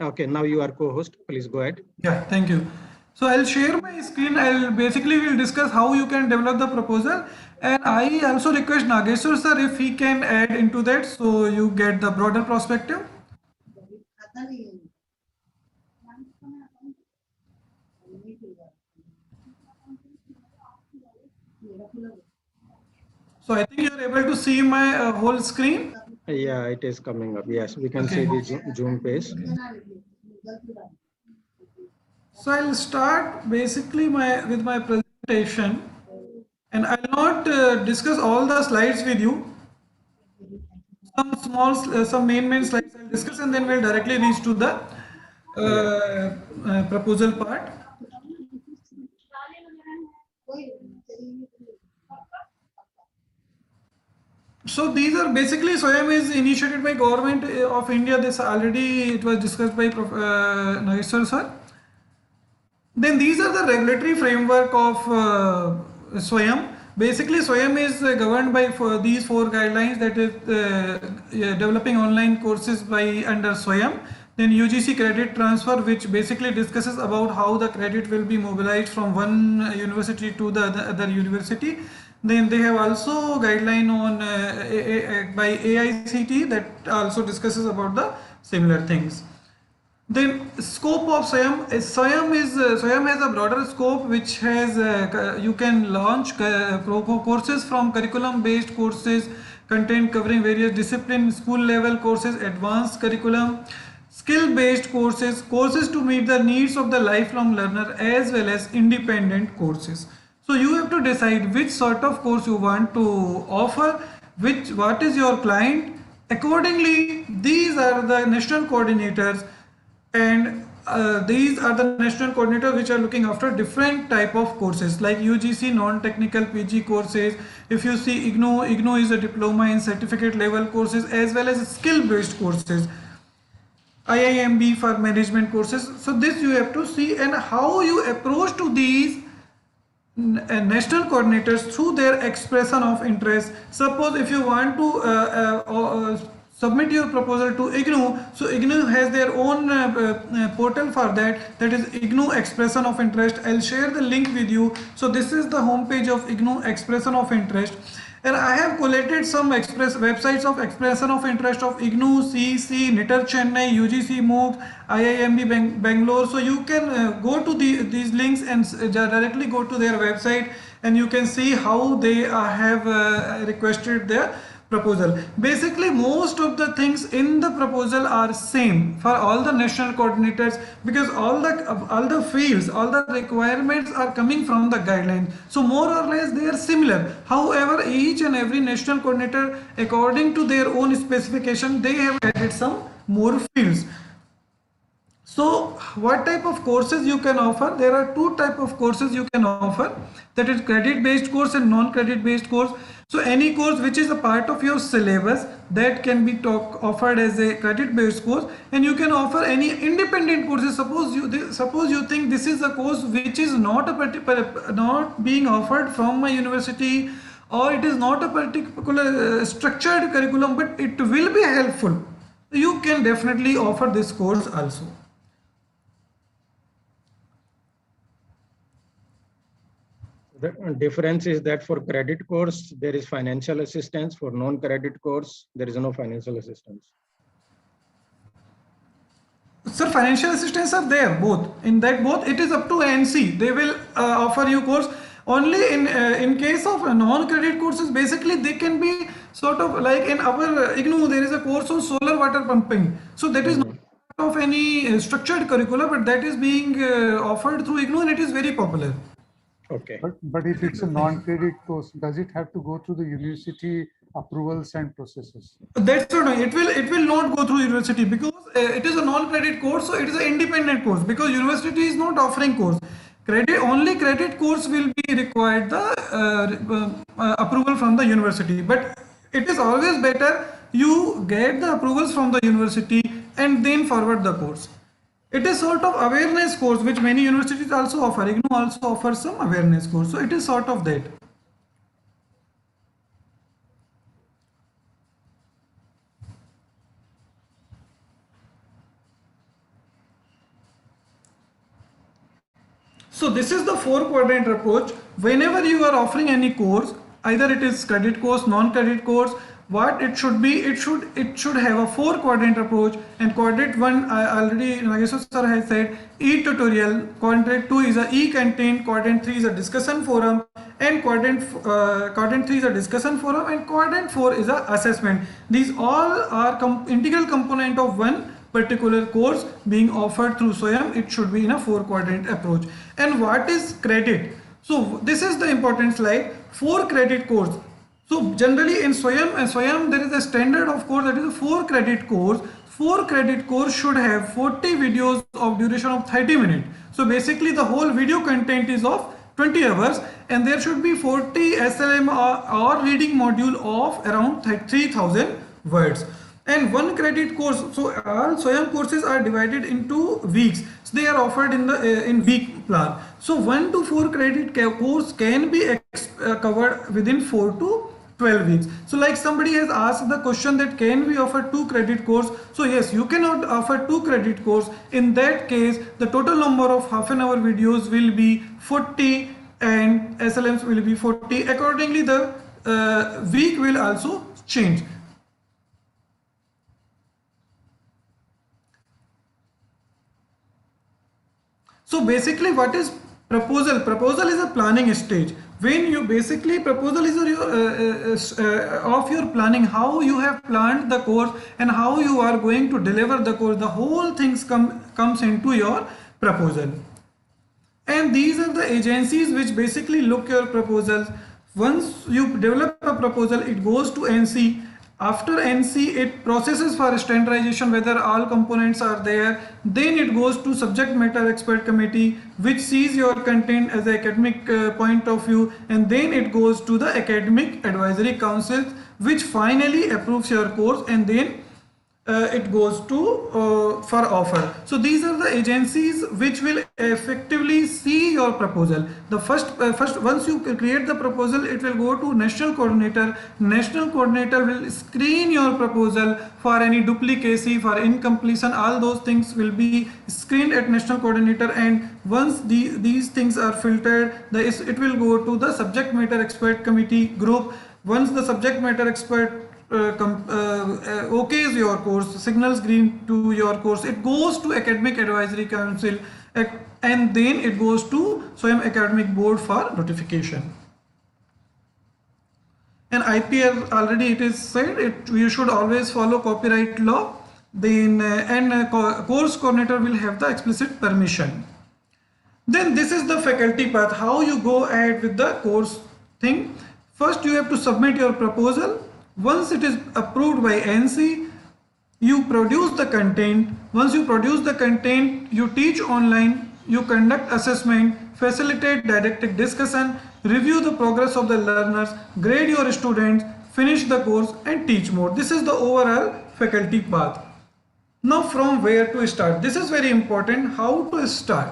Okay, now you are co-host. Please go ahead. Yeah, thank you. So I'll share my screen. I'll basically will discuss how you can develop the proposal. And I also request Nageshwar sir if he can add into that so you get the broader perspective. So I think you're able to see my whole screen. Yeah, it is coming up. Yes, we can Okay. see the Zoom page. So I'll start basically with my presentation, and I'll not discuss all the slides with you. Some main slides I'll discuss, and then we'll directly reach to the proposal part. So these are basically SWAYAM is initiated by government of India. This already it was discussed by Nageshwar sir. Then these are the regulatory framework of SWAYAM. Basically, SWAYAM is governed by these four guidelines, that is developing online courses by under SWAYAM. Then UGC credit transfer, which basically discusses about how the credit will be mobilized from one university to the other university. Then they have also guideline on by AICT that also discusses about the similar things. Then scope of SWAYAM has a broader scope, which has you can launch courses from curriculum based courses, content covering various disciplines, school level courses, advanced curriculum, skill based courses, courses to meet the needs of the lifelong learner, as well as independent courses. So you have to decide which sort of course you want to offer, what is your client. Accordingly, these are the national coordinators, and these are the national coordinators which are looking after different type of courses like UGC non-technical PG courses. If you see IGNOU is a diploma in certificate level courses, as well as skill based courses, IIMB for management courses. So this you have to see, and how you approach to these national coordinators through their expression of interest. Suppose if you want to submit your proposal to IGNOU, so IGNOU has their own portal for that, that is IGNOU expression of interest. I'll share the link with you. So this is the homepage of IGNOU expression of interest, and I have collated some websites of expression of interest of IGNOU, CEC, NITR Chennai, UGC MOOC, IIMB Bangalore. So you can go to these links and directly go to their website, and you can see how they have requested their proposal. Basically, most of the things in the proposal are same for all the national coordinators, because all the fields, all the requirements are coming from the guidelines. So more or less they are similar. However, each and every national coordinator, according to their own specification, they have added some more fields. So what type of courses you can offer? There are two type of courses you can offer, that is credit based course and non-credit based course. So any course which is a part of your syllabus, that can be offered as a credit based course, and you can offer any independent courses. Suppose you think this is a course which is not being offered from my university, or it is not a particular structured curriculum, but it will be helpful. You can definitely offer this course also. The difference is that for credit course, there is financial assistance. For non-credit course, there is no financial assistance. Sir, financial assistance are there both. In that both, it is up to ANC. They will offer you course. Only in case of non-credit courses, basically they can be sort of like in our IGNOU, there is a course on solar water pumping. So that is not part of any structured curriculum, but that is being offered through IGNOU, and it is very popular. Okay. But if it's a non-credit course, does it have to go through the university approvals and processes? That's not. It will not go through university, because it is a non-credit course, so it is an independent course, because university is not offering course. Credit course will be required the approval from the university, but it is always better you get the approvals from the university and then forward the course. It is sort of awareness course which many universities also offer. IGNOU also offers some awareness course, so it is sort of that. So this is the 4-quadrant approach. Whenever you are offering any course, either it is credit course, non-credit course, what it should be, it should have a 4-quadrant approach. And quadrant 1, I already Nageswar sir has said, e-tutorial. Quadrant 2 is a e-content. Quadrant 3 is a discussion forum, and quadrant 3 is a discussion forum, and quadrant 4 is a assessment. These all are integral component of one particular course being offered through SWAYAM. It should be in a 4-quadrant approach. And what is credit? So this is the important slide. 4-credit course. So generally in SWAYAM there is a standard of course, that is a 4-credit course. 4-credit course should have 40 videos of duration of 30 minutes. So basically the whole video content is of 20 hours, and there should be 40 SLM or reading module of around 3000 words. And 1-credit course, so all SWAYAM courses are divided into weeks. So they are offered in week plan. So 1 to 4-credit course can be covered within 4 to 12 weeks. So like somebody has asked the question that can we offer 2-credit course? So yes, you cannot offer 2-credit course. In that case, the total number of half-an-hour videos will be 40 and SLMs will be 40. Accordingly, the week will also change. So basically what is proposal? Proposal is a planning stage. When you basically proposal is of your planning, how you have planned the course and how you are going to deliver the course. The whole things comes into your proposal. And these are the agencies which basically look your proposals. Once you develop a proposal, it goes to NC. After NC, it processes for standardization whether all components are there. Then it goes to subject matter expert committee, which sees your content as an academic point of view, and then it goes to the academic advisory council, which finally approves your course, and then it goes to for offer. So these are the agencies which will effectively see your proposal. The first once you create the proposal, it will go to national coordinator. National coordinator will screen your proposal for any duplicacy, for incompletion. All those things will be screened at national coordinator, and once these things are filtered, it will go to the subject matter expert committee group. Once the subject matter expert okays your course, signals green to your course, it goes to academic advisory council, and then it goes to SWAYAM academic board for notification. And IPR, already it is said, you should always follow copyright law. Then course coordinator will have the explicit permission. Then this is the faculty path, how you go ahead with the course thing. First you have to submit your proposal. Once it is approved by NC, you produce the content. Once you produce the content, you teach online, you conduct assessment, facilitate didactic discussion, review the progress of the learners, grade your students, finish the course, and teach more. This is the overall faculty path. Now from where to start? This is very important, how to start.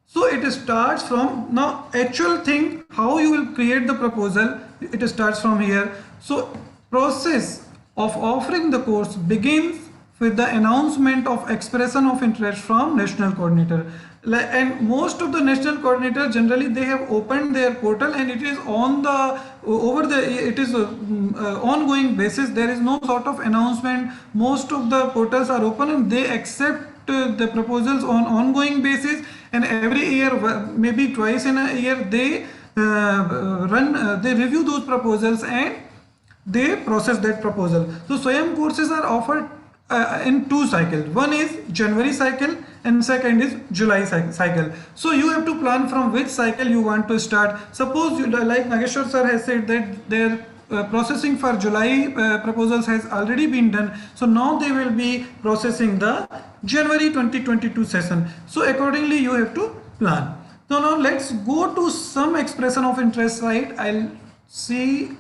So it starts from, now actual thing, how you will create the proposal, it starts from here. So process of offering the course begins with the announcement of expression of interest from national coordinator. And most of the national coordinator generally they have opened their portal, and it is on the ongoing basis. There is no sort of announcement. Most of the portals are open and they accept the proposals on ongoing basis, and every year, maybe twice in a year, they they review those proposals and they process that proposal. So SWAYAM courses are offered in 2 cycles. One is January cycle and second is July cycle. So you have to plan from which cycle you want to start. Suppose you, like Nageshwar sir has said that their processing for July proposals has already been done. So now they will be processing the January 2022 session. So accordingly you have to plan. So now let's go to some expression of interest, right? I'll see.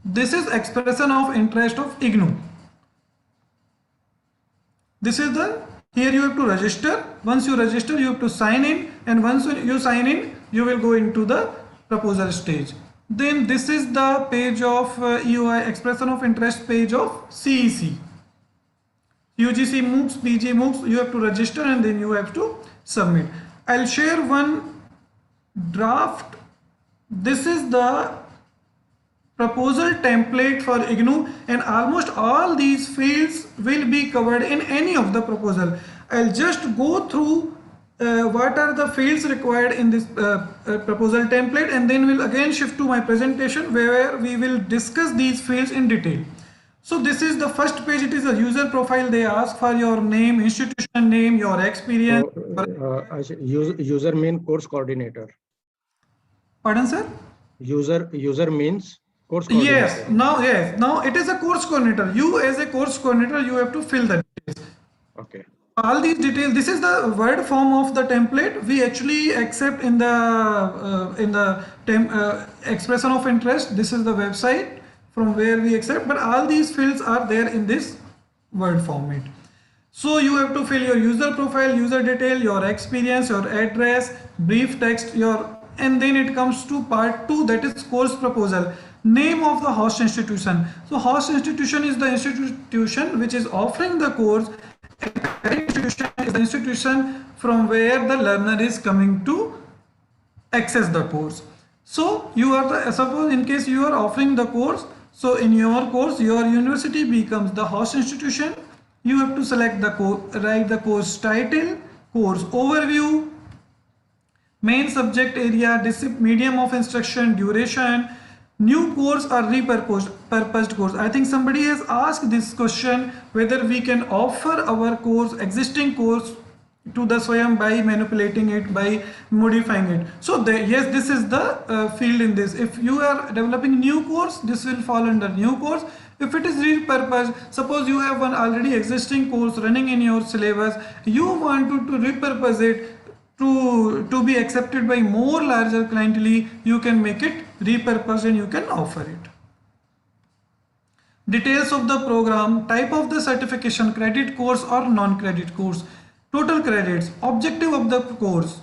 This is expression of interest of IGNOU. This is the, here you have to register. Once you register, you have to sign in, and once you sign in, you will go into the proposal stage. Then this is the page of EOI, expression of interest page of CEC. UGC MOOCs, PG MOOCs, you have to register and then you have to submit. I'll share one draft. This is the proposal template for IGNOU, and almost all these fields will be covered in any of the proposal. I'll just go through what are the fields required in this proposal template, and then we'll again shift to my presentation where we will discuss these fields in detail. So this is the first page. It is a user profile. They ask for your name, institution name, your experience. User mean course coordinator. Pardon, sir? User means course coordinator. Yes. Now it is a course coordinator. You as a course coordinator, you have to fill the details. Okay. All these details. This is the word form of the template. We actually accept in the expression of interest. This is the website from where we accept, but all these fields are there in this word format. So you have to fill your user profile, user detail, your experience, your address, brief text, and then it comes to part 2, that is course proposal. Name of the host institution. So host institution is the institution which is offering the course. Institution is the institution from where the learner is coming to access the course. So you are suppose in case you are offering the course, so in your course your university becomes the host institution. You have to select the write the course title, course overview, main subject area, medium of instruction, duration, new course or repurposed course. I think somebody has asked this question, whether we can offer our course, existing course, to the SWAYAM by manipulating it, by modifying it. So yes, this is the field in this. If you are developing new course, this will fall under new course. If it is repurposed, suppose you have one already existing course running in your syllabus, you want to repurpose it to be accepted by more larger clientele, you can make it repurposed and you can offer it. Details of the program, type of the certification, credit course or non-credit course, total credits, objective of the course,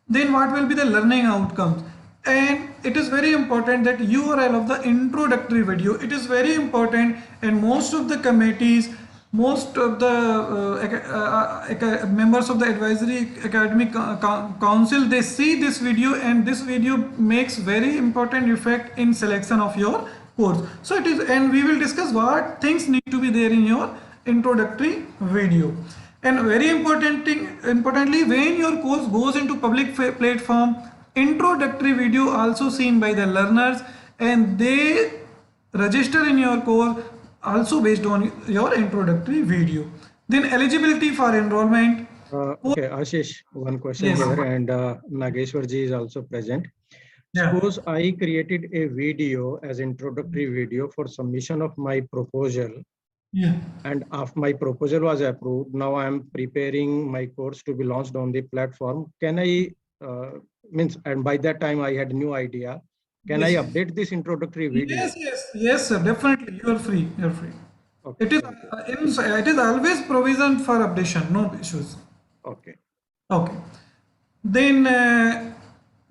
then what will be the learning outcomes. And it is very important that URL of the introductory video. It is very important, and most of the committees, most of the members of the advisory academic council, they see this video, and this video makes very important effect in selection of your course. So it is, and we will discuss what things need to be there in your introductory video. And very importantly, when your course goes into public platform, introductory video also seen by the learners, and they register in your course also based on your introductory video. Then eligibility for enrollment. Okay, Ashish, one question here, and Nageshwar ji is also present. Yeah. Suppose I created a video as introductory video for submission of my proposal. Yeah. And after my proposal was approved, now I am preparing my course to be launched on the platform. Can I, and by that time I had new idea. Can I update this introductory video? Yes, sir, definitely. You are free. Okay. It is always provision for updation, no issues. Okay. Then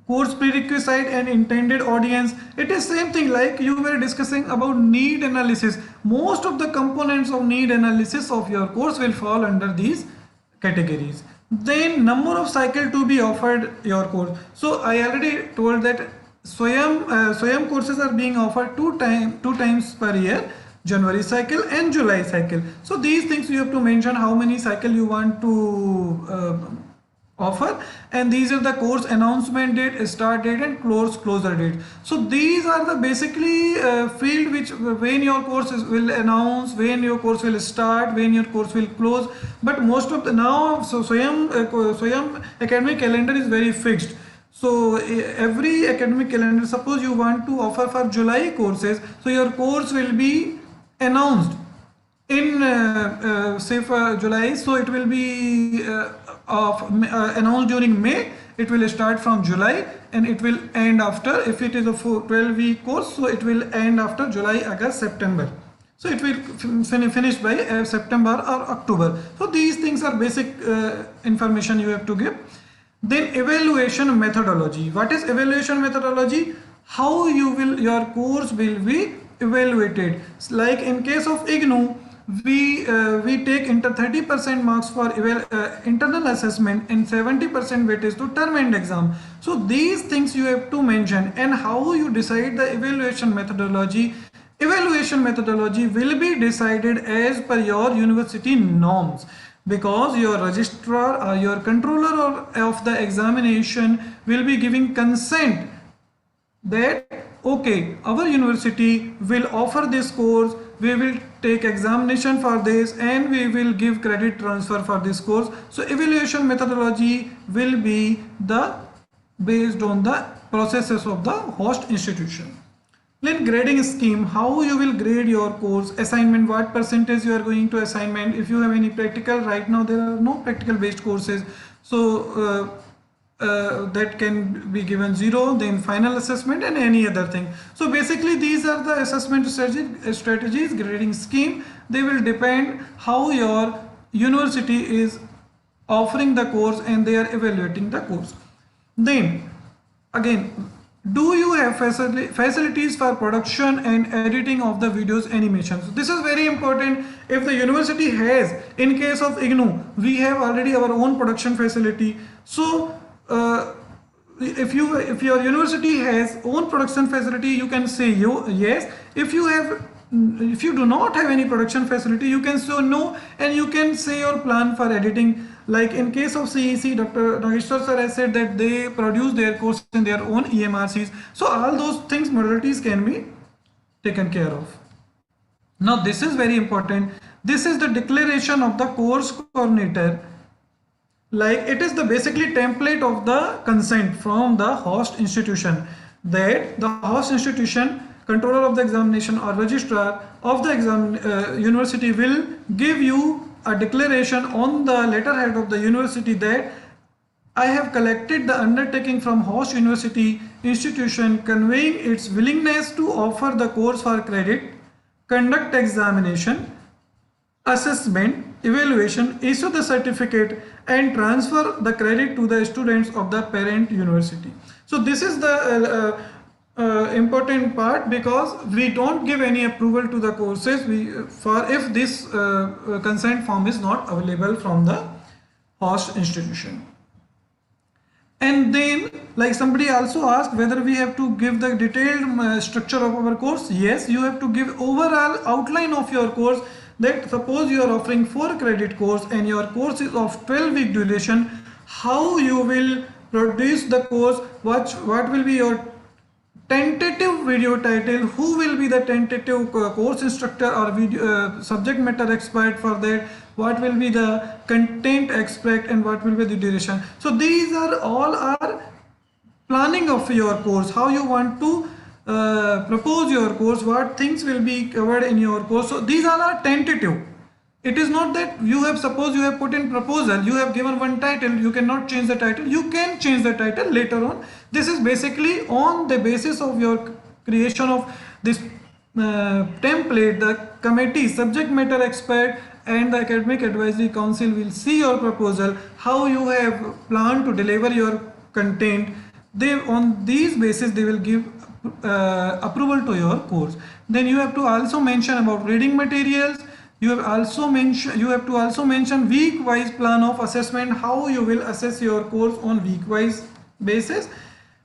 course prerequisite and intended audience. It is same thing like you were discussing about need analysis. Most of the components of need analysis of your course will fall under these categories. Then number of cycle to be offered your course. So I already told that SWAYAM courses are being offered two times per year, January cycle and July cycle. So these things you have to mention how many cycle you want to offer, and these are the course announcement date, start date, and closure date. So these are the basically field which when your course will announce, when your course will start, when your course will close. But most of the now, so SWAYAM academic calendar is very fixed. So every academic calendar, suppose you want to offer for July courses, so your course will be announced in say for July, so it will be announced during May. It will start from July and it will end after, if it is a 12-week course, so it will end after July, August, September. So it will finish by September or October. So these things are basic information you have to give. Then evaluation methodology. What is evaluation methodology? How your course will be evaluated. Like in case of IGNOU, we take 30% marks for internal assessment and 70% weightage to term end exam. So these things you have to mention. And how you decide the evaluation methodology? Evaluation methodology will be decided as per your university norms, because your registrar or your controller of the examination will be giving consent that okay, our university will offer this course, we will take examination for this, and we will give credit transfer for this course. So evaluation methodology will be the based on the processes of the host institution. Then grading scheme, how you will grade your course, assignment, what percentage you are going to assignment. If you have any practical, right now there are no practical based courses, so that can be given 0, then final assessment and any other thing. So basically these are the assessment strategies, grading scheme. They will depend how your university is offering the course and they are evaluating the course. Then again, do you have facilities for production and editing of the videos animations? This is very important. If the university has, in case of IGNOU, we have already our own production facility. So if your university has own production facility, you can say yes. If you do not have any production facility, you can say no, and you can say your plan for editing. Like in case of CEC, Dr. Nageshwar sir has said that they produce their course in their own EMRCs. So all those things, modalities can be taken care of. Now this is very important. This is the declaration of the course coordinator. Like it is the basically template of the consent from the host institution, that the host institution, controller of the examination or registrar of the university will give you a declaration on the letterhead of the university that I have collected the undertaking from host university institution conveying its willingness to offer the course for credit, conduct examination, assessment, evaluation, issue the certificate and transfer the credit to the students of the parent university. So this is the important part, because we don't give any approval to the courses if this consent form is not available from the host institution. And then, like somebody also asked whether we have to give the detailed structure of our course. Yes, you have to give overall outline of your course. That suppose you are offering 4 credit course and your course is of 12-week duration, how you will produce the course, what will be your tentative video title, who will be the tentative course instructor or video subject matter expert for that, what will be the content expect, and what will be the duration. So these are all our planning of your course, how you want to propose your course, what things will be covered in your course. So these all are tentative. It is not that you have, suppose you have put in proposal, you have given one title, you cannot change the title. You can change the title later on. This is basically on the basis of your creation of this template. The committee, subject matter expert and the academic advisory council will see your proposal, how you have planned to deliver your content. They, on these basis, they will give approval to your course. Then you have to also mention about reading materials. You have to also mention week wise plan of assessment, how you will assess your course on week wise basis,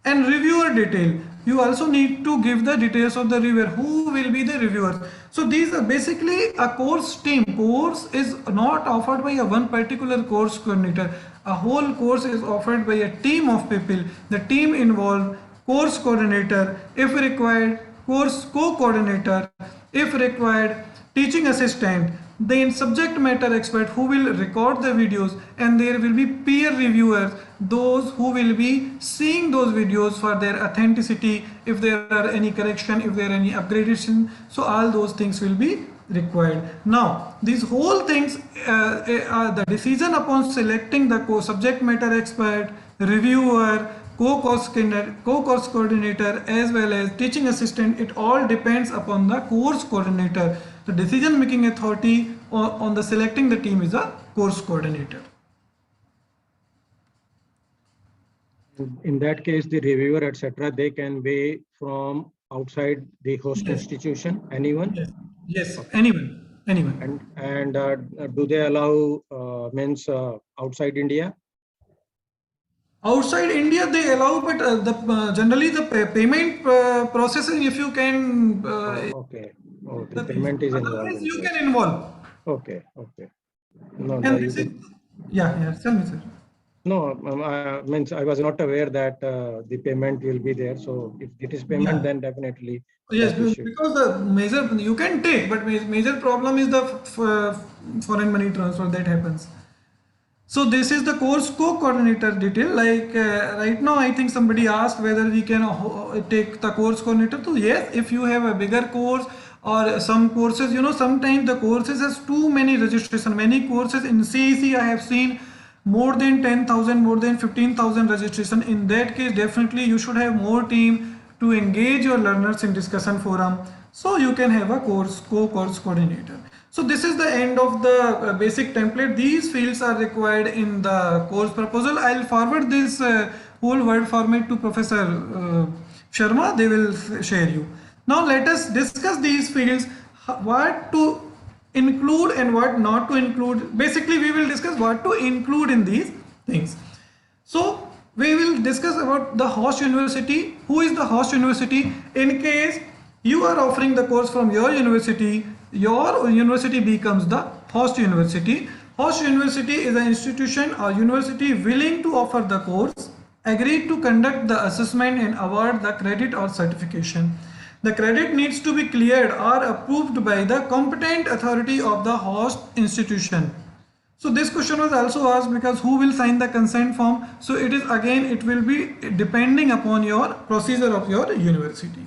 and reviewer detail. You also need to give the details of the reviewer, who will be the reviewers. So these are basically a course team. Course is not offered by a one particular course coordinator. A whole course is offered by a team of people. The team involved course coordinator, if required course co-coordinator, if required teaching assistant, then subject matter expert who will record the videos, and there will be peer reviewers, those who will be seeing those videos for their authenticity, if there are any correction, if there are any upgradation. So all those things will be required. Now these whole things the decision upon selecting the subject matter expert, reviewer, co-course coordinator as well as teaching assistant, it all depends upon the course coordinator. The decision making authority on the selecting the team is a course coordinator. In that case, the reviewer, etc., they can be from outside the host institution, anyone? Yes, anyone. anyone. And do they allow means outside India? Outside India, they allow, but generally the payment processing, if you can, Okay. Oh, the the things. payment is involved Otherwise, in you that. can involve. Okay. Okay. No, And you this is, did. yeah, tell me, sir. No, means I was not aware that the payment will be there. So if it is payment, Yeah. then definitely Yes, that issue. because the major you can take, but major problem is the foreign money transfer that happens. So this is the course co-coordinator detail. Like right now, I think somebody asked whether we can take the course coordinator. So yes, if you have a bigger course or some courses, sometimes the courses has too many registration. Many courses in CEC I have seen more than 10,000, more than 15,000 registration. In that case, definitely you should have more team to engage your learners in discussion forum. So you can have a co-course coordinator. So this is the end of the basic template. These fields are required in the course proposal. I'll forward this whole word format to Professor Sharma. They will share you. Now let us discuss these fields, what to include and what not to include. Basically, we will discuss what to include in these things. So we will discuss about the host university. Who is the host university? In case you are offering the course from your university becomes the host university. Host university is an institution or university willing to offer the course, agreed to conduct the assessment and award the credit or certification. The credit needs to be cleared or approved by the competent authority of the host institution. So this question was also asked because who will sign the consent form? So it is again, it will be depending upon your procedure of your university.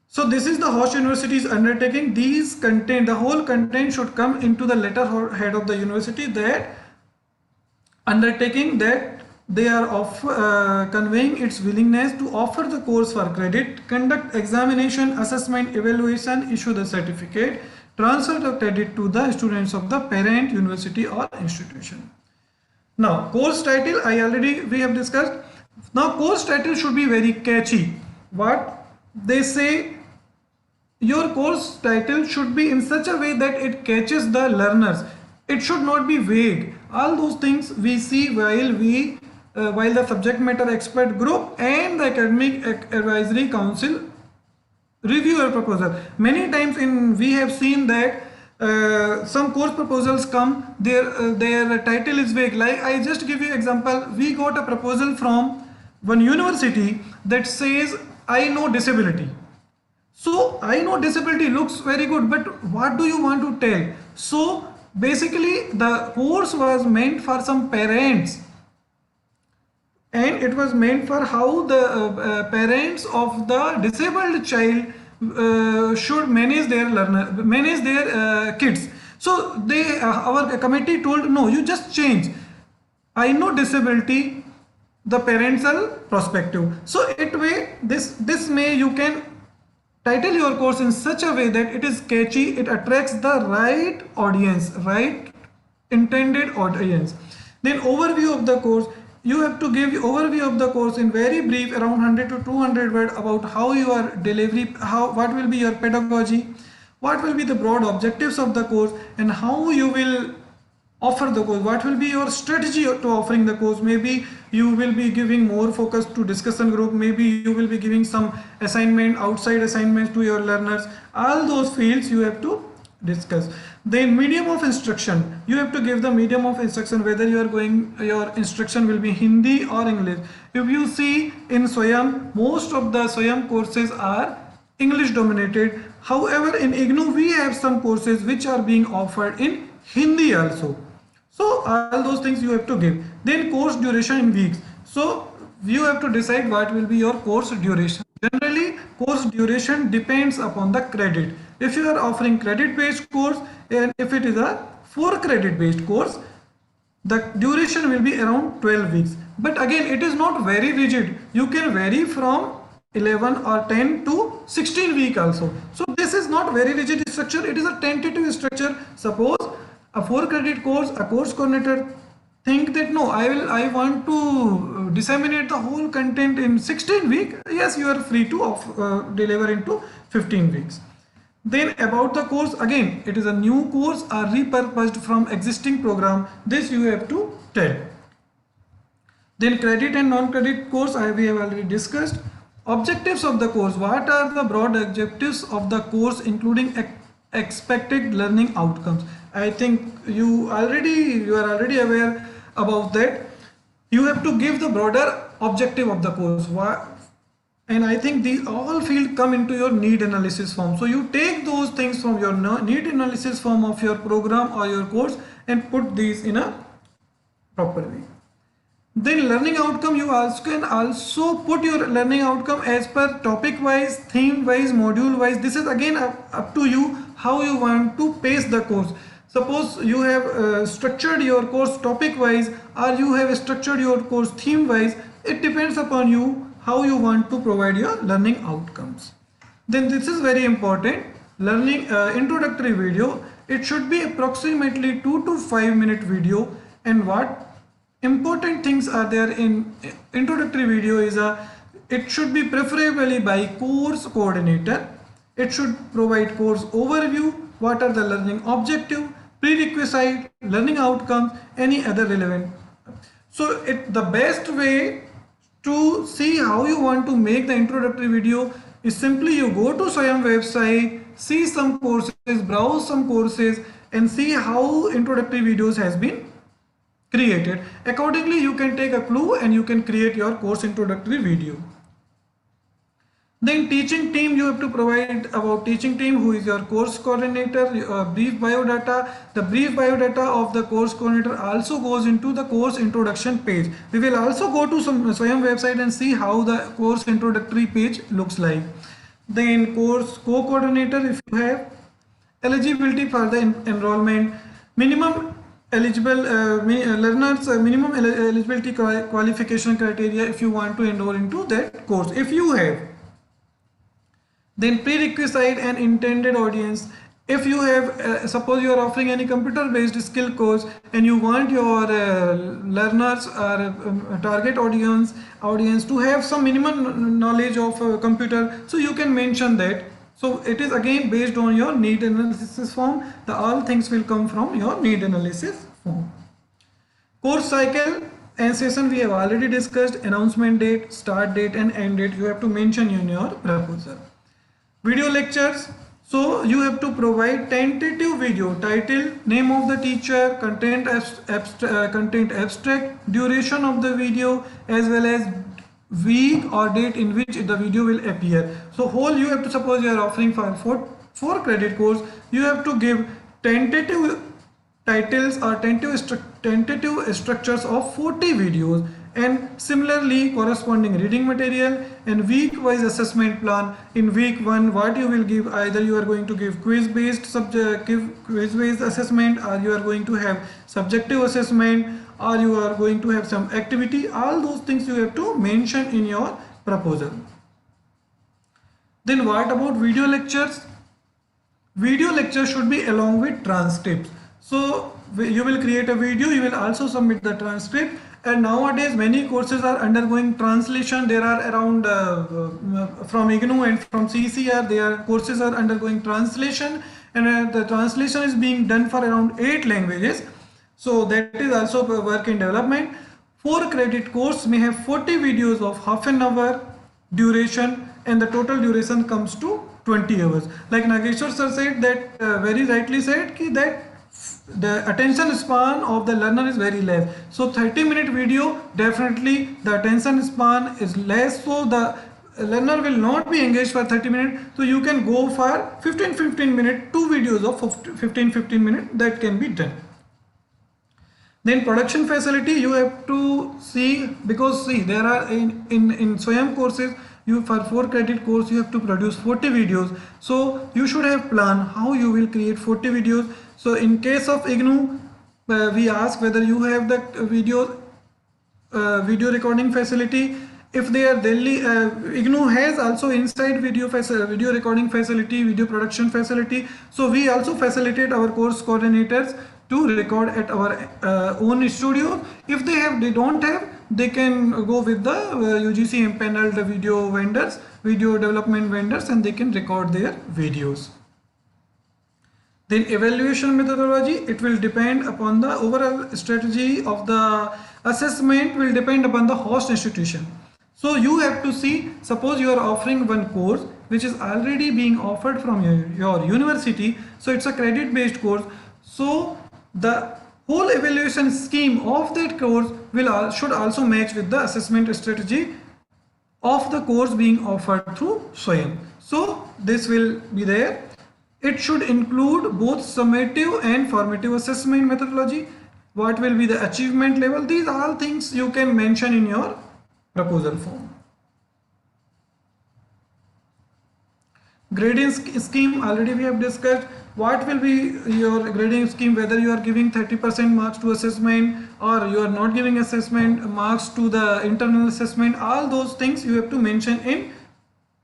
So this is the host university's undertaking. These content, the whole content should come into the letterhead of the university, that undertaking that they are conveying its willingness to offer the course for credit, conduct examination, assessment, evaluation, issue the certificate, transfer the credit to the students of the parent university or institution. Now course title, we have discussed. Now course title should be very catchy. What they say, your course title should be in such a way that it catches the learners. It should not be vague. All those things we see while the subject matter expert group and the academic advisory council review your proposal. Many times we have seen that some course proposals come, their title is vague. Like I just give you example, we got a proposal from one university that says I know disability. So I know disability looks very good, but what do you want to tell? So basically the course was meant for some parents, and it was meant for how the parents of the disabled child should manage their kids. So our committee told, no, you just change I know disability, the parental perspective. So this way you can title your course in such a way that it is catchy, it attracts the right audience, right intended audience. Then overview of the course, you have to give overview of the course in very brief, around 100 to 200 words, about how your delivery, what will be your pedagogy, what will be the broad objectives of the course, and how you will offer the course, what will be your strategy to offering the course. Maybe you will be giving more focus to discussion group, maybe you will be giving some outside assignments to your learners. All those fields you have to discuss. Then medium of instruction, you have to give the medium of instruction, whether your instruction will be Hindi or English. If you see in SWAYAM, most of the SWAYAM courses are English dominated. However, in IGNOU we have some courses which are being offered in Hindi also. So all those things you have to give. Then course duration in weeks. So you have to decide what will be your course duration. Generally, course duration depends upon the credit. If you are offering credit based course, and if it is a 4 credit based course, the duration will be around 12 weeks. But again, it is not very rigid. You can vary from 11 or 10 to 16 week also. So this is not very rigid structure. It is a tentative structure. Suppose a 4 credit course, a course coordinator think that no, I want to disseminate the whole content in 16 weeks. Yes, you are free to deliver into 15 weeks. Then about the course, again, it is a new course or repurposed from existing program. This you have to tell. Then credit and non-credit course we have already discussed. Objectives of the course. What are the broad objectives of the course, including expected learning outcomes? I think you are already aware about that. You have to give the broader objective of the course. And I think these all field come into your need analysis form. So you take those things from your need analysis form of your program or your course and put these in a proper way. Then learning outcome, you can also put your learning outcome as per topic wise, theme wise, module wise. This is again up to you how you want to pace the course. Suppose you have structured your course topic wise, or you have structured your course theme wise. It depends upon you how you want to provide your learning outcomes. Then this is very important. Learning introductory video, it should be approximately 2 to 5 minute video. And what important things are there in introductory video is it should be preferably by course coordinator. It should provide course overview, what are the learning objective, prerequisite, learning outcomes, any other relevant. So the best way to see how you want to make the introductory video is simply you go to SWAYAM website, see some courses, browse some courses and see how introductory videos has been created. Accordingly, you can take a clue and you can create your course introductory video. Then teaching team, you have to provide about teaching team, who is your course coordinator, brief biodata. The brief biodata of the course coordinator also goes into the course introduction page. We will also go to some SWAYAM website and see how the course introductory page looks like. Then course co-coordinator, if you have eligibility for the enrollment, minimum eligible learners, minimum eligibility qualification criteria if you want to enroll into that course, if you have. Then prerequisite and intended audience. If you have, suppose you are offering any computer based skill course and you want your learners or target audience to have some minimum knowledge of computer, so you can mention that. So it is again based on your need analysis form. All things will come from your need analysis form. Course cycle and session we have already discussed. Announcement date, start date and end date you have to mention in your proposal. Video lectures, so you have to provide tentative video, title, name of the teacher, content abstract, duration of the video, as well as week or date in which the video will appear. So whole you have to, suppose you are offering for 4 credit course, you have to give tentative titles or tentative structures of 40 videos, and similarly corresponding reading material and week wise assessment plan. In week 1 what you will give, either you are going to give quiz based assessment, or you are going to have subjective assessment, or you are going to have some activity. All those things you have to mention in your proposal. Then what about video lectures? Video lecture should be along with transcripts. So you will create a video, you will also submit the transcript. And nowadays many courses are undergoing translation. There are around from IGNOU and from CCR, their courses are undergoing translation, and the translation is being done for around 8 languages. So that is also a work in development. 4 credit course may have 40 videos of half an hour duration, and the total duration comes to 20 hours. Like Nageshwar sir said that, very rightly said, that the attention span of the learner is very less. So 30-minute video, definitely the attention span is less, so the learner will not be engaged for 30 minutes. So you can go for 15 minutes, 2 videos of 15 minutes, that can be done. Then production facility you have to see, because see there are in SWAYAM courses, you for 4 credit course you have to produce 40 videos. So you should have plan how you will create 40 videos. So in case of IGNOU, we ask whether you have the video recording facility. If they are Delhi, IGNOU has also inside video recording facility, video production facility. So we also facilitate our course coordinators to record at our own studio. If they don't have, they can go with the UGC empaneled video vendors, video development vendors, and they can record their videos. Then evaluation methodology, it will depend upon the overall strategy of the assessment will depend upon the host institution. So you have to see, suppose you are offering one course which is already being offered from your university. So it's a credit based course. So the whole evaluation scheme of that course should also match with the assessment strategy of the course being offered through SWAYAM. So this will be there. It should include both summative and formative assessment methodology. What will be the achievement level? These are all things you can mention in your proposal form. Grading scheme, already we have discussed. What will be your grading scheme, whether you are giving 30% marks to assessment or you are not giving assessment marks to the internal assessment. All those things you have to mention in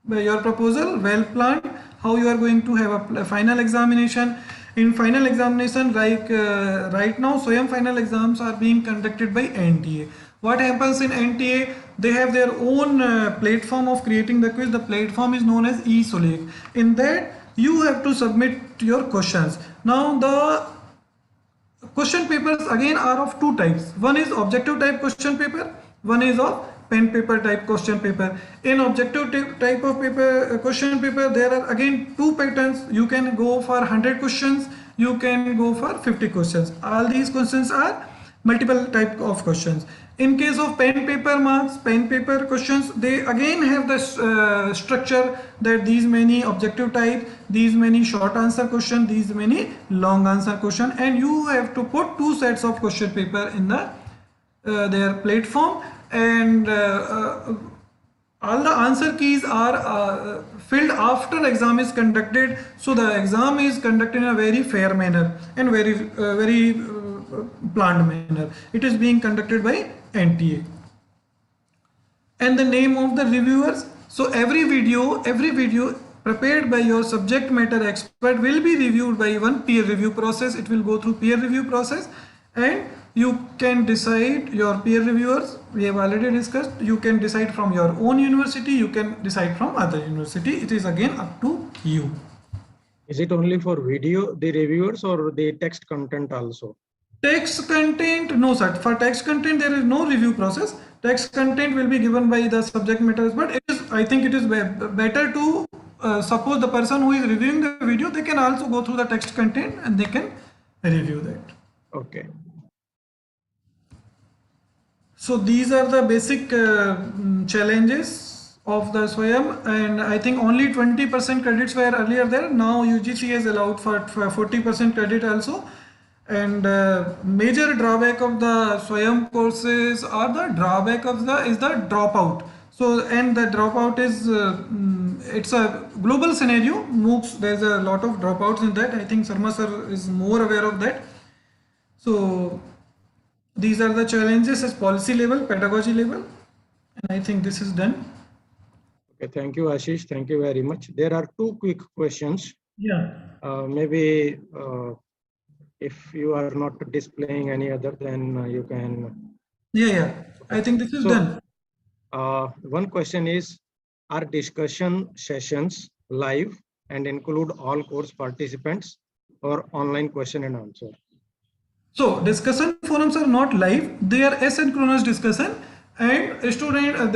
your proposal, well planned, how you are going to have a final examination. In final examination, like right now, SWAYAM final exams are being conducted by NTA. What happens in NTA? They have their own platform of creating the quiz. The platform is known as eSolek. In that, you have to submit your questions. Now, the question papers again are of two types. One is objective type question paper. One is of pen paper type question paper. In objective type of paper question paper, there are again two patterns. You can go for 100 questions, you can go for 50 questions. All these questions are multiple type of questions. In case of pen paper marks, pen paper questions, they again have the structure that these many objective type, these many short answer question, these many long answer question, and you have to put two sets of question paper in the their platform, and all the answer keys are filled after the exam is conducted. So the exam is conducted in a very fair manner and very planned manner. It is being conducted by NTA. And the name of the reviewers. So every video prepared by your subject matter expert will be reviewed by one peer review process. It will go through peer review process, and you can decide your peer reviewers. We have already discussed. You can decide from your own university. You can decide from other university. It is again up to you. Is it only for video, the reviewers, or the text content also? Text content, no sir. For text content, there is no review process. Text content will be given by the subject matters, but it is, I think it is better to suppose the person who is reviewing the video, they can also go through the text content and they can review that. Okay. So these are the basic challenges of the SWAYAM, and I think only 20% credits were earlier there. Now UGC has allowed for 40% credit also. And major drawback of the SWAYAM courses or the drawback of is the dropout. So, and the dropout is it's a global scenario. MOOCs, there's a lot of dropouts in that. I think Sarma sir is more aware of that. So these are the challenges at policy level, pedagogy level, and I think this is done. Okay, thank you, Ashish. Thank you very much. There are two quick questions. Yeah. Maybe if you are not displaying any other, then you can. Yeah. I think this is done. One question is, are discussion sessions live and include all course participants, or online question and answer? So discussion forums are not live, they are asynchronous discussion, and student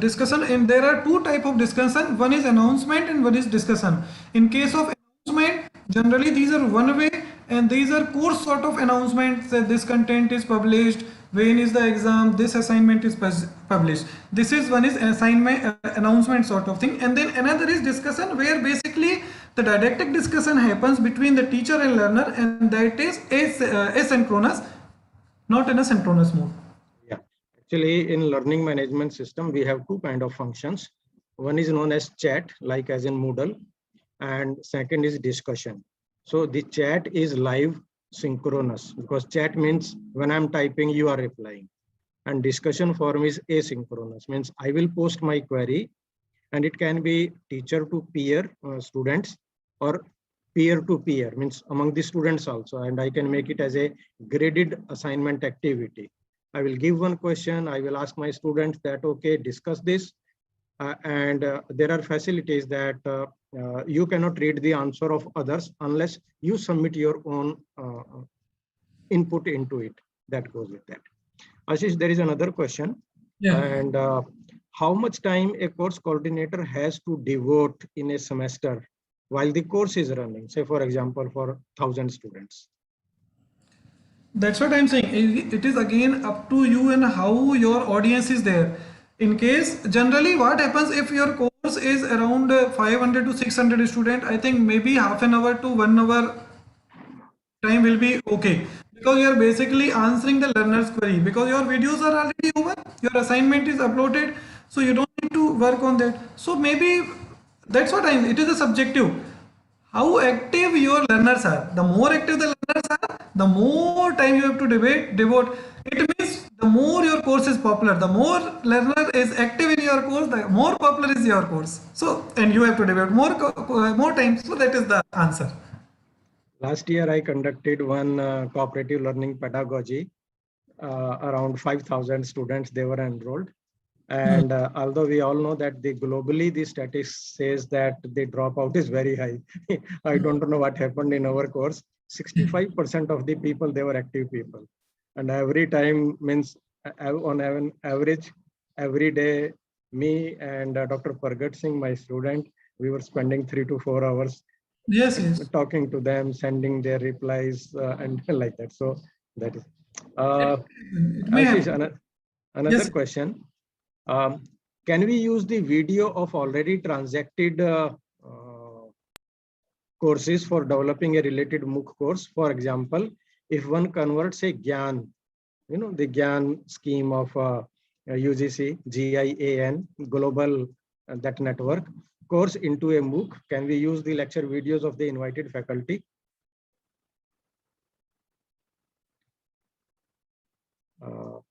discussion, and there are two type of discussion. One is announcement and one is discussion. In case of announcement, generally these are one way, and these are course sort of announcements that this content is published, when is the exam, this assignment is published. This is one is assignment announcement sort of thing, and then another is discussion, where basically the didactic discussion happens between the teacher and learner, and that is asynchronous, not in a synchronous mode. Yeah, actually in learning management system, we have two kind of functions. One is known as chat, like as in Moodle, and second is discussion. So the chat is live synchronous, because chat means when I'm typing, you are replying, and discussion form is asynchronous, means I will post my query, and it can be teacher to peer students, or peer to peer, means among the students also, and I can make it as a graded assignment activity. I will give one question, I will ask my students that, okay, discuss this, and there are facilities that you cannot read the answer of others unless you submit your own input into it. That goes with that. Ashish, there is another question. Yeah. And how much time a course coordinator has to devote in a semester while the course is running, say for example, for 1,000 students? That's what I'm saying. It is again up to you and how your audience is there. In case, generally what happens if your course is around 500 to 600 student, I think maybe half an hour to 1 hour time will be okay, because you are basically answering the learner's query, because your videos are already over, your assignment is uploaded, so you don't need to work on that. So maybe that's what it is a subjective. How active your learners are. The more active the learners are, the more time you have to devote. It means the more your course is popular, the more learner is active in your course, the more popular is your course. So, and you have to devote more time. So that is the answer. Last year, I conducted one cooperative learning pedagogy. Around 5,000 students, they were enrolled. And although we all know that globally, the statistics says that the dropout is very high. I don't know what happened in our course. 65% of the people, they were active people. And every time means on an average, every day, me and Dr. Pargat Singh, my student, we were spending 3 to 4 hours Yes. talking to them, sending their replies and like that. So that is. It may Ashish, happen. another Yes. question. Can we use the video of already transacted courses for developing a related MOOC course? For example, if one converts a GYAN, the GYAN scheme of UGC, GIAN, global that network course into a MOOC, can we use the lecture videos of the invited faculty?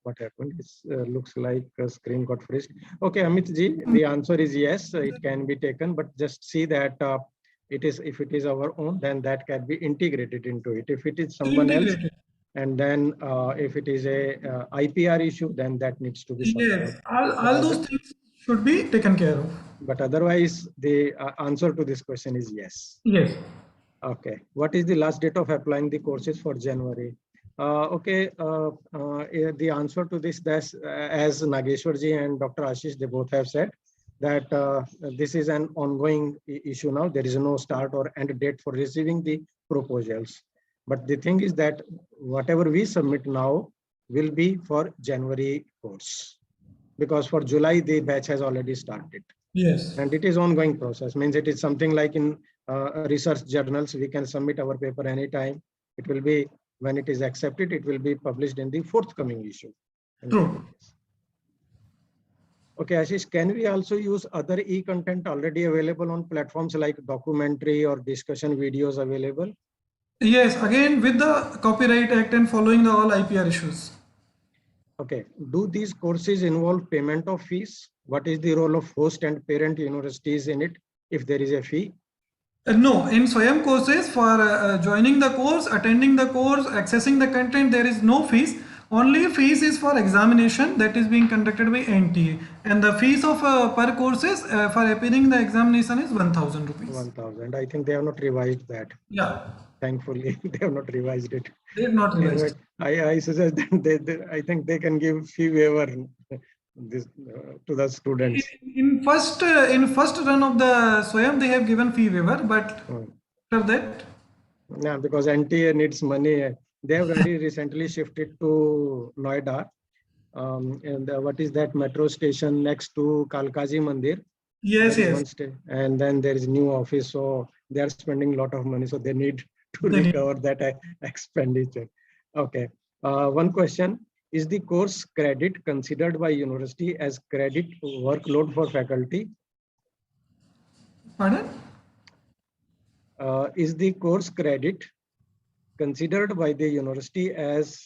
What happened? It looks like a screen got freezed. Okay, Amit ji, the answer is yes, it can be taken, but just see that if it is our own, then that can be integrated into it. If it is someone else, and then if it is a IPR issue, then that needs to be sorted out. Yes, all those things should be taken care of. But otherwise, the answer to this question is yes. Yes. Okay. What is the last date of applying the courses for January? The answer to this, that's as Nageshwarji and Dr. Ashish, they both have said that this is an ongoing issue now. There is no start or end date for receiving the proposals. But the thing is that whatever we submit now will be for January course, because for July, the batch has already started. Yes. And it is ongoing process, means it is something like in research journals, we can submit our paper anytime. It will be, when it is accepted, it will be published in the forthcoming issue. True. Okay, Ashish, can we also use other e-content already available on platforms like documentary or discussion videos available? Yes, again with the Copyright Act and following the all IPR issues. Okay, do these courses involve payment of fees? What is the role of host and parent universities in it if there is a fee? No, in SWAYAM courses, for joining the course, attending the course, accessing the content, there is no fees. Only fees is for examination that is being conducted by NTA, and the fees of per courses for appearing the examination is 1,000 rupees. 1,000. I think they have not revised that. Yeah. Thankfully, they have not revised it. They have not revised. I suggest that I think they can give fee waiver this to the students. In first run of the SWAYAM, they have given fee waiver, but after that, yeah, because NTA needs money. They have very recently shifted to Noida, and what is that metro station next to Kalkaji Mandir? Yes, yes. And then there is new office, so they are spending a lot of money, so they need to recover that expenditure. Okay. One question: is the course credit considered by university as credit workload for faculty? Pardon? Is the course credit considered by the university as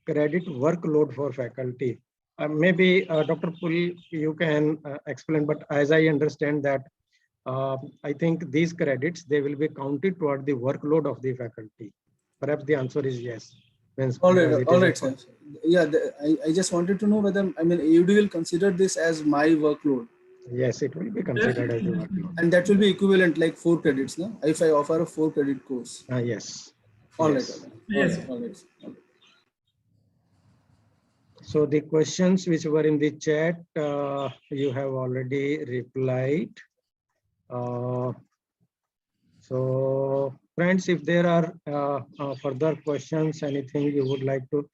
credit workload for faculty? Maybe Dr. Puri, you can explain, but as I understand that, I think these credits, they will be counted toward the workload of the faculty. Perhaps the answer is yes. All right, sir. Yeah, I just wanted to know whether, EUD will consider this as my workload. Yes, it will be considered as a workload. And that will be equivalent like 4 credits, no? If I offer a 4 credit course. Yes. All right. Yes. Yes. All right. So the questions which were in the chat, you have already replied. So friends, if there are further questions, anything you would like to,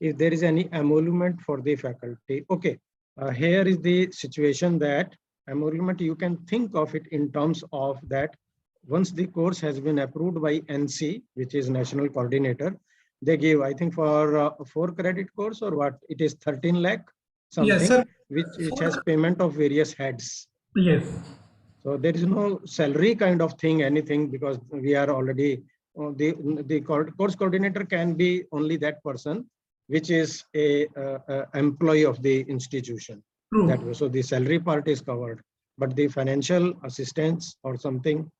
if there is any emolument for the faculty. Okay, here is the situation that emolument, you can think of it in terms of that once the course has been approved by NC, which is National Coordinator, they give, I think for 4 credit course or what, it is 13 lakh something, Yes, sir. which has payment of various heads. Yes. So there is no salary kind of thing, anything, because we are already, the course coordinator can be only that person, which is a employee of the institution. True. That way. So the salary part is covered, but the financial assistance or something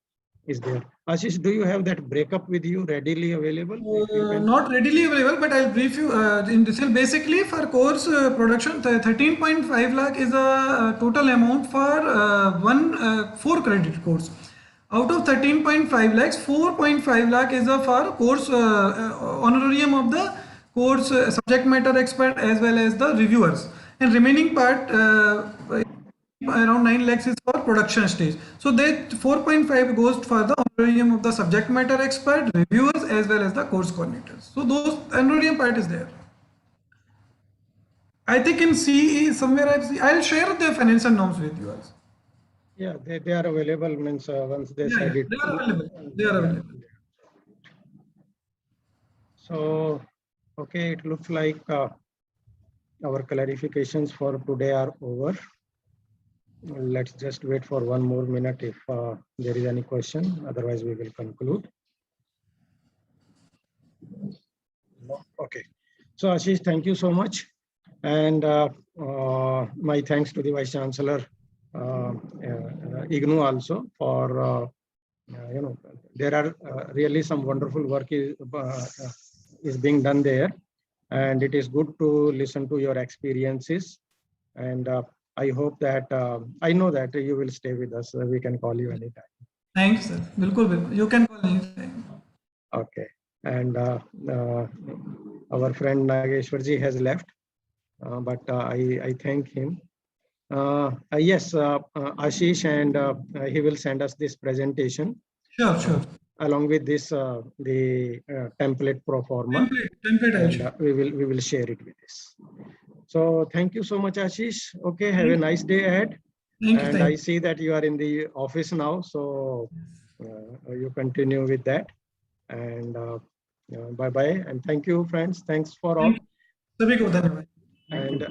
is there. Ashish, do you have that breakup with you readily available? If you can. Not readily available, but I'll brief you in detail. Basically, for course production, 13.5 lakh is a total amount for 4 credit course. Out of 13.5 lakhs, 4.5 lakh is for course honorarium of the course subject matter expert as well as the reviewers, and remaining part around 9 lakhs is for production stage. So that 4.5 goes for the honorarium of the subject matter expert, reviewers as well as the course coordinators. So those honorarium part is there. I think in CE somewhere I'll share the financial norms with you also. Yeah, they are available, means once they said it. They are available. They are available. So, okay, it looks like our clarifications for today are over. Let's just wait for 1 more minute if there is any question. Otherwise, we will conclude. Okay. So, Ashish, thank you so much. And my thanks to the Vice Chancellor, IGNOU also for, there are really some wonderful work is being done there. And it is good to listen to your experiences. And I hope that, I know that you will stay with us. We can call you anytime. Thanks, sir. Bilkul. You can call anytime. Okay. And our friend Nageshwarji has left, but I thank him. Yes, Ashish, and he will send us this presentation. Sure, sure. Along with this, the template pro forma. Template And we will share it with us. So thank you so much, Ashish. Okay, have a nice day ahead. Thank you. I see that you are in the office now, so you continue with that. And bye-bye. And thank you, friends. Thanks for all. And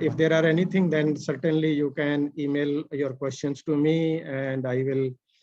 if there are anything, then certainly you can email your questions to me, and I will